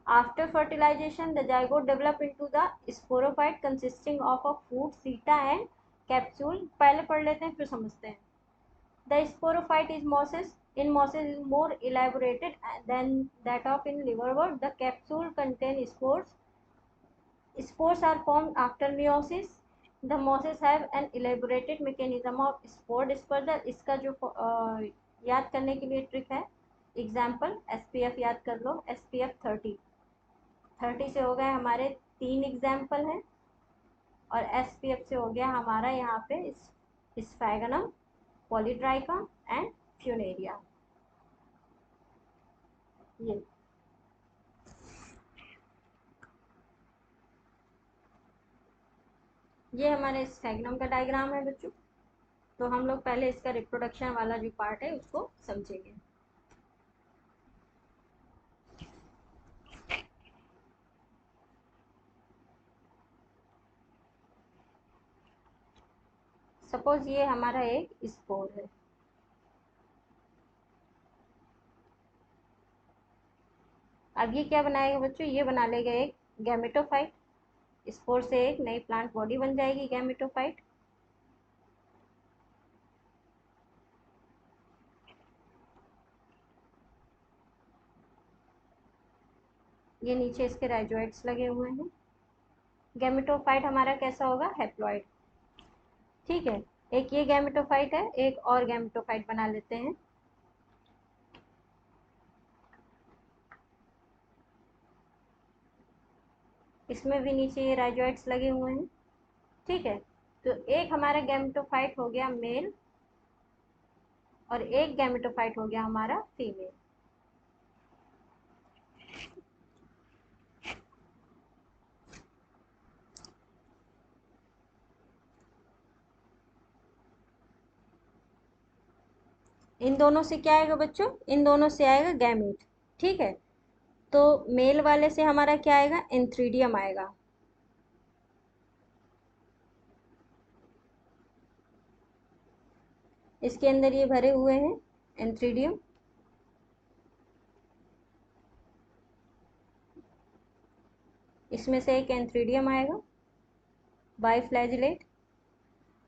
After fertilization, the zygote develop into the sporophyte consisting of a fruit, seta and capsule. पहले पढ़ लेते हैं फिर समझते हैं। The sporophyte is mosses. In mosses is more elaborated than that of in liverwort. The capsule contains spores. Spores are formed after meiosis. The mosses have an elaborated mechanism of spore dispersal. इसका जो याद करने के लिए trick है, example SPF याद कर लो, SPF 30 से हो गए हमारे 3 एग्जाम्पल हैं, और SPF से हो गया हमारा यहाँ पे स्फैगनम, पॉलीट्राइका एंड फ्यूनेरिया। ये हमारे स्फैगनम का डायग्राम है बच्चों। तो हम लोग पहले इसका रिप्रोडक्शन वाला जो पार्ट है उसको समझेंगे। सपोज ये हमारा एक स्पोर है, अब ये क्या बनाएगा बच्चों, ये बना लेगा एक गैमेटोफाइट। स्पोर से एक नई प्लांट बॉडी बन जाएगी गैमेटोफाइट। ये नीचे इसके राइजोइड्स लगे हुए हैं। गैमेटोफाइट हमारा कैसा होगा, हैप्लॉइड। ठीक है, एक ये गैमेटोफाइट है, एक और गैमेटोफाइट बना लेते हैं। इसमें भी नीचे ये राइजोइड्स लगे हुए हैं। ठीक है, तो एक हमारा गैमेटोफाइट हो गया मेल और एक गैमेटोफाइट हो गया हमारा फीमेल। इन दोनों से क्या आएगा बच्चों, इन दोनों से आएगा गैमेट। ठीक है, तो मेल वाले से हमारा क्या आएगा, एंथ्रीडियम आएगा। इसके अंदर ये भरे हुए हैं एंथ्रीडियम। इसमें से एक एंथ्रीडियम आएगा बाइफ्लैजिलेट,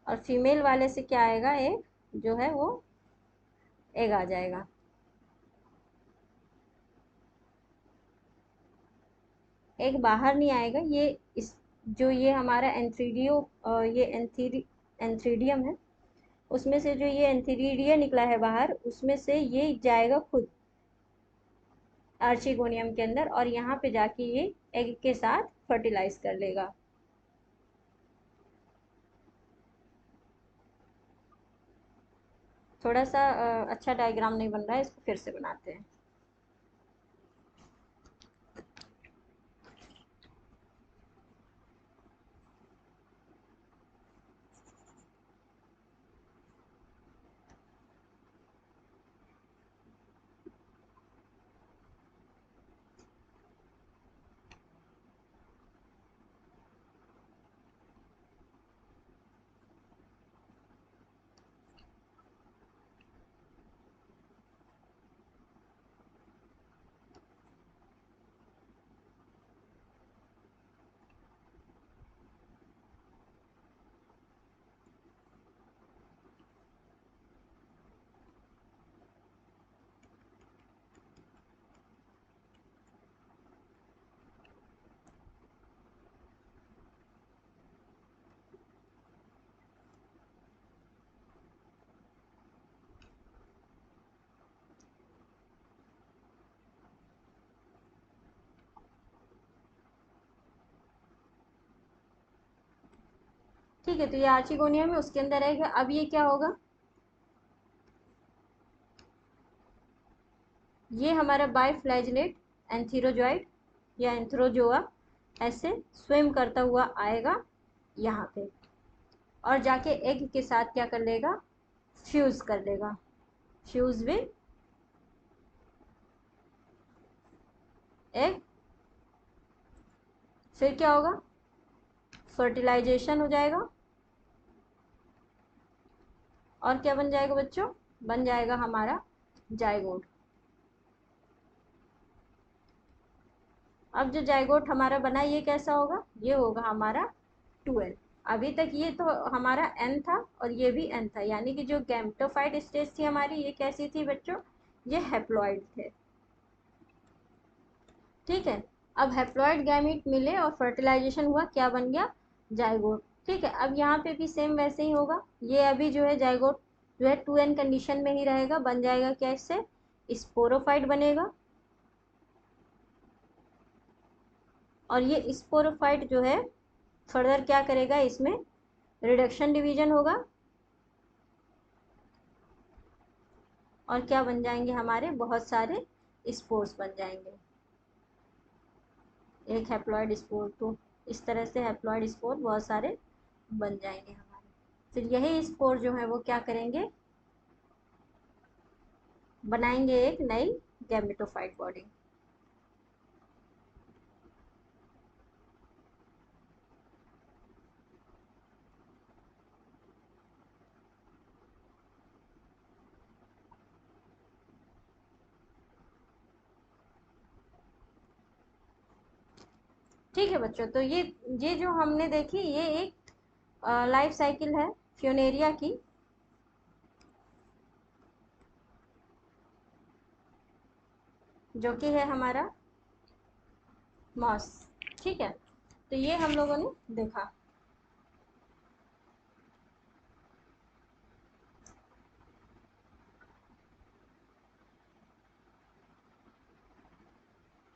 और फीमेल वाले से क्या आएगा, एक जो है वो एग आ जाएगा। एग बाहर नहीं आएगा, ये इस जो ये हमारा ये एंथ्रीडियम है, उसमें से जो ये एंथीरिडिया निकला है बाहर, उसमें से ये जाएगा खुद आर्चिगोनियम के अंदर, और यहाँ पे जाके ये एग के साथ फर्टिलाइज कर लेगा। थोड़ा सा अच्छा डायग्राम नहीं बन रहा है, इसको फिर से बनाते हैं। ठीक है, तो ये आर्चिगोनिया में उसके अंदर रहेगा। अब ये क्या होगा, ये हमारा बाइफ्लैजिलेट एंथीरोजॉइड या एंथ्रोजोआ ऐसे स्विम करता हुआ आएगा यहाँ पे, और जाके एग के साथ क्या कर लेगा, फ्यूज कर लेगा, फ्यूज विद एग। फिर क्या होगा, फर्टिलाइजेशन हो जाएगा, और क्या बन जाएगा बच्चों, बन जाएगा हमारा जाइगोट। अब जो जाइगोट हमारा बना ये कैसा होगा, ये होगा हमारा 12। अभी तक ये तो हमारा एन था और ये भी एन था, यानी कि जो गैमेटोफाइट स्टेज थी हमारी ये कैसी थी बच्चों, ये हैप्लॉइड थे। ठीक है, अब हैप्लॉइड गैमीट मिले और फर्टिलाइजेशन हुआ, क्या बन गया, जाइगोट। ठीक है, अब यहाँ पे भी सेम वैसे ही होगा, ये अभी जो है जाइगोट जो है 2n कंडीशन में ही रहेगा, बन जाएगा क्या, इससे स्पोरोफाइट बनेगा। और ये स्पोरोफाइट जो है फर्दर क्या करेगा, इसमें रिडक्शन डिवीजन होगा, और क्या बन जाएंगे हमारे बहुत सारे स्पोर्स बन जाएंगे, एक हैप्लॉइड स्पोर, तो इस तरह से हैप्लॉइड स्पोर बहुत सारे बन जाएंगे हमारे। फिर यही स्पोर जो है वो क्या करेंगे, बनाएंगे एक नई गैमेटोफाइट बॉडी। ठीक है बच्चों, तो ये जो हमने देखी ये एक लाइफ साइकिल है फ्यूनेरिया की, जो कि है हमारा मॉस। ठीक है, तो ये हम लोगों ने देखा।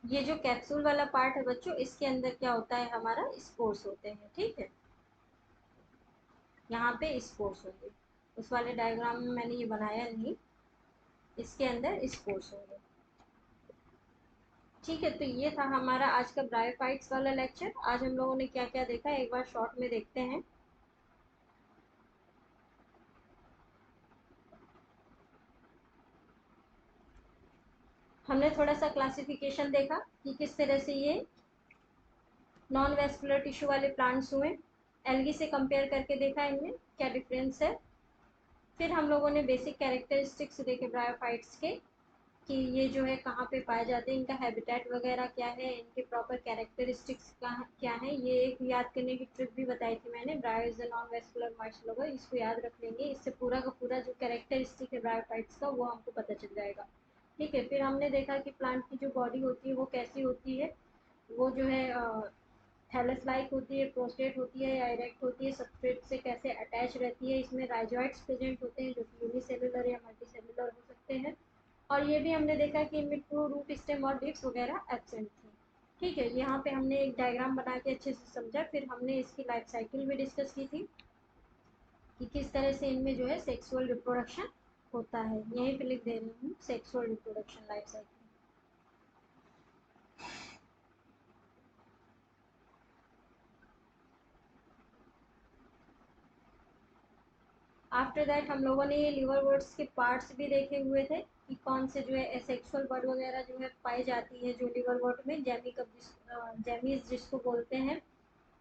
ये जो कैप्सूल वाला पार्ट है बच्चों, इसके अंदर क्या होता है, हमारा स्पोर्स होते हैं। ठीक है, यहाँ पे स्पोर्स होंगे, उस वाले डायग्राम में मैंने ये बनाया नहीं, इसके अंदर स्पोर्स होंगे। ठीक है, तो ये था हमारा आज का ब्रायोफाइट्स वाला लेक्चर। आज हम लोगों ने क्या क्या देखा एक बार शॉर्ट में देखते हैं। हमने थोड़ा सा क्लासिफिकेशन देखा कि किस तरह से ये नॉन वेस्कुलर टिश्यू वाले प्लांट्स हुए, एल्गी से कंपेयर करके देखा इनमें क्या डिफरेंस है। फिर हम लोगों ने बेसिक कैरेक्टरिस्टिक्स देखे ब्रायोफाइट्स के, कि ये जो है कहाँ पे पाए जाते हैं, इनका हैबिटेट वगैरह क्या है, इनके प्रॉपर कैरेक्टरिस्टिक्स क्या है। ये एक याद करने की ट्रिक भी बताई थी मैंने, bryo is a non vascular moisture, इसको याद रख लेंगे, इससे पूरा का पूरा जो कैरेक्टरिस्टिक है ब्रायोफाइट्स का वो हमको पता चल जाएगा। ठीक है, फिर हमने देखा कि प्लांट की जो बॉडी होती है वो कैसी होती है, वो जो है थैलस लाइक होती है, प्रोस्टेट होती है या इरेक्ट होती है, सबस्ट्रेट से कैसे अटैच रहती है, इसमें राइजोइड्स प्रेजेंट होते हैं जो कि यूनिसेलुलर या मल्टीसेलुलर हो सकते हैं। और ये भी हमने देखा कि इनमें ट्रू रूट स्टेम और लीव्स वगैरह एब्सेंट थी। ठीक है, यहाँ पे हमने एक डायग्राम बना के अच्छे से समझा। फिर हमने इसकी लाइफ साइकिल भी डिस्कस की थी कि किस तरह से इनमें जो है सेक्सुअल रिप्रोडक्शन होता है। यहीं पे लिख दे रही हूँ, sexual reproduction life cycle. After that हम लोगों ने ये लिवर वर्ड्स के पार्ट्स भी देखे हुए थे कि कौन से जो है एसेक्सुअल बर्ड वगैरह जो है पाई जाती है जो लिवर वर्ड में, जेमीज जिसको बोलते हैं,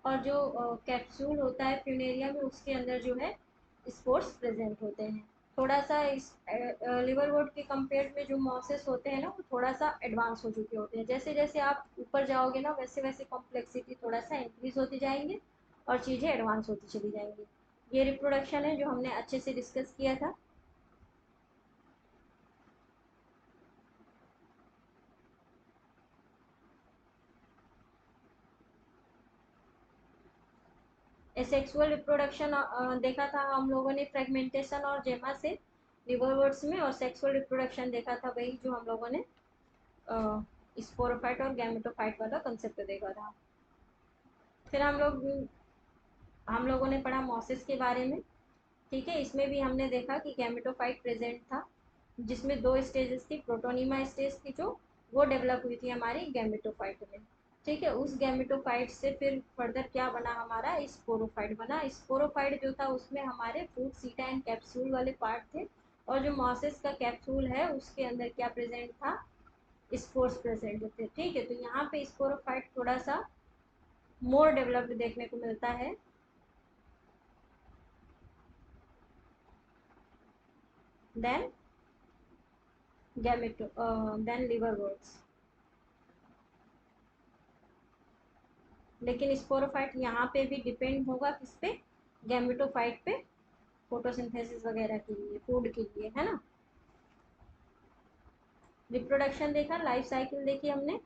और जो कैप्सूल होता है फ्यूनेरिया में उसके अंदर जो है स्पोर्स प्रेजेंट होते हैं। थोड़ा सा इस लिवर वर्ड के कंपेयर में जो मॉसेस होते हैं ना वो थोड़ा सा एडवांस हो चुके होते हैं। जैसे जैसे आप ऊपर जाओगे ना वैसे वैसे कॉम्प्लेक्सिटी थोड़ा सा इंक्रीज होती जाएंगे और चीज़ें एडवांस होती चली जाएंगी। ये रिप्रोडक्शन है जो हमने अच्छे से डिस्कस किया था। एसेक्सुअल रिप्रोडक्शन देखा था हम लोगों ने फ्रेगमेंटेशन और जेमा से लिवर वर्ड्स में, और सेक्सुअल रिप्रोडक्शन देखा था वही जो हम लोगों ने स्पोरोफाइट और गैमेटोफाइट वाला कंसेप्ट देखा था। फिर हम लोग हम लोगों ने पढ़ा मॉसिस के बारे में, ठीक है। इसमें भी हमने देखा कि गैमेटोफाइट प्रेजेंट था, जिसमें दो स्टेजेस थी, प्रोटोनिमा स्टेज थी जो वो डेवलप हुई थी हमारी गैमेटोफाइट में, ठीक है। उस गैमेटोफाइट से फिर फर्दर क्या बना हमारा, स्पोरोफाइट बना। स्पोरोफाइट जो था उसमें हमारे फ्रूट सीटा एंड कैप्सूल वाले पार्ट थे, और जो मॉसिस का कैप्सूल है उसके अंदर क्या प्रेजेंट था, स्पोर्स प्रेजेंट थे, ठीक है। तो यहाँ पे स्पोरोफाइट थोड़ा सा मोर डेवलप्ड देखने को मिलता है देन गैमेटो देन लिवरवर्ट्स। लेकिन स्पोरोफाइट यहाँ पे भी डिपेंड होगा किस पे, गैमेटोफाइट पे, फोटोसिंथेसिस वगैरह के लिए, फूड के लिए, है ना। रिप्रोडक्शन देखा, लाइफ साइकिल देखी हमने।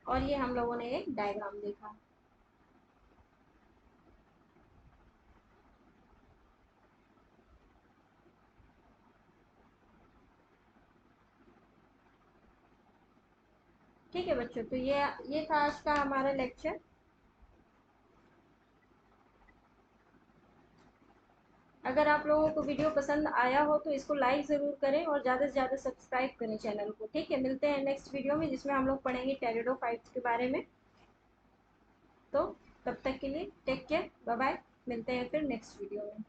और ये हम लोगों ने एक डायग्राम देखा। ठीक है बच्चों, तो ये था आज का हमारा लेक्चर। अगर आप लोगों को वीडियो पसंद आया हो तो इसको लाइक ज़रूर करें और ज़्यादा से ज़्यादा सब्सक्राइब करें चैनल को, ठीक है। मिलते हैं नेक्स्ट वीडियो में, जिसमें हम लोग पढ़ेंगे टेरिडोफाइट्स के बारे में। तो तब तक के लिए टेक केयर, बाय बाय, मिलते हैं फिर नेक्स्ट वीडियो में।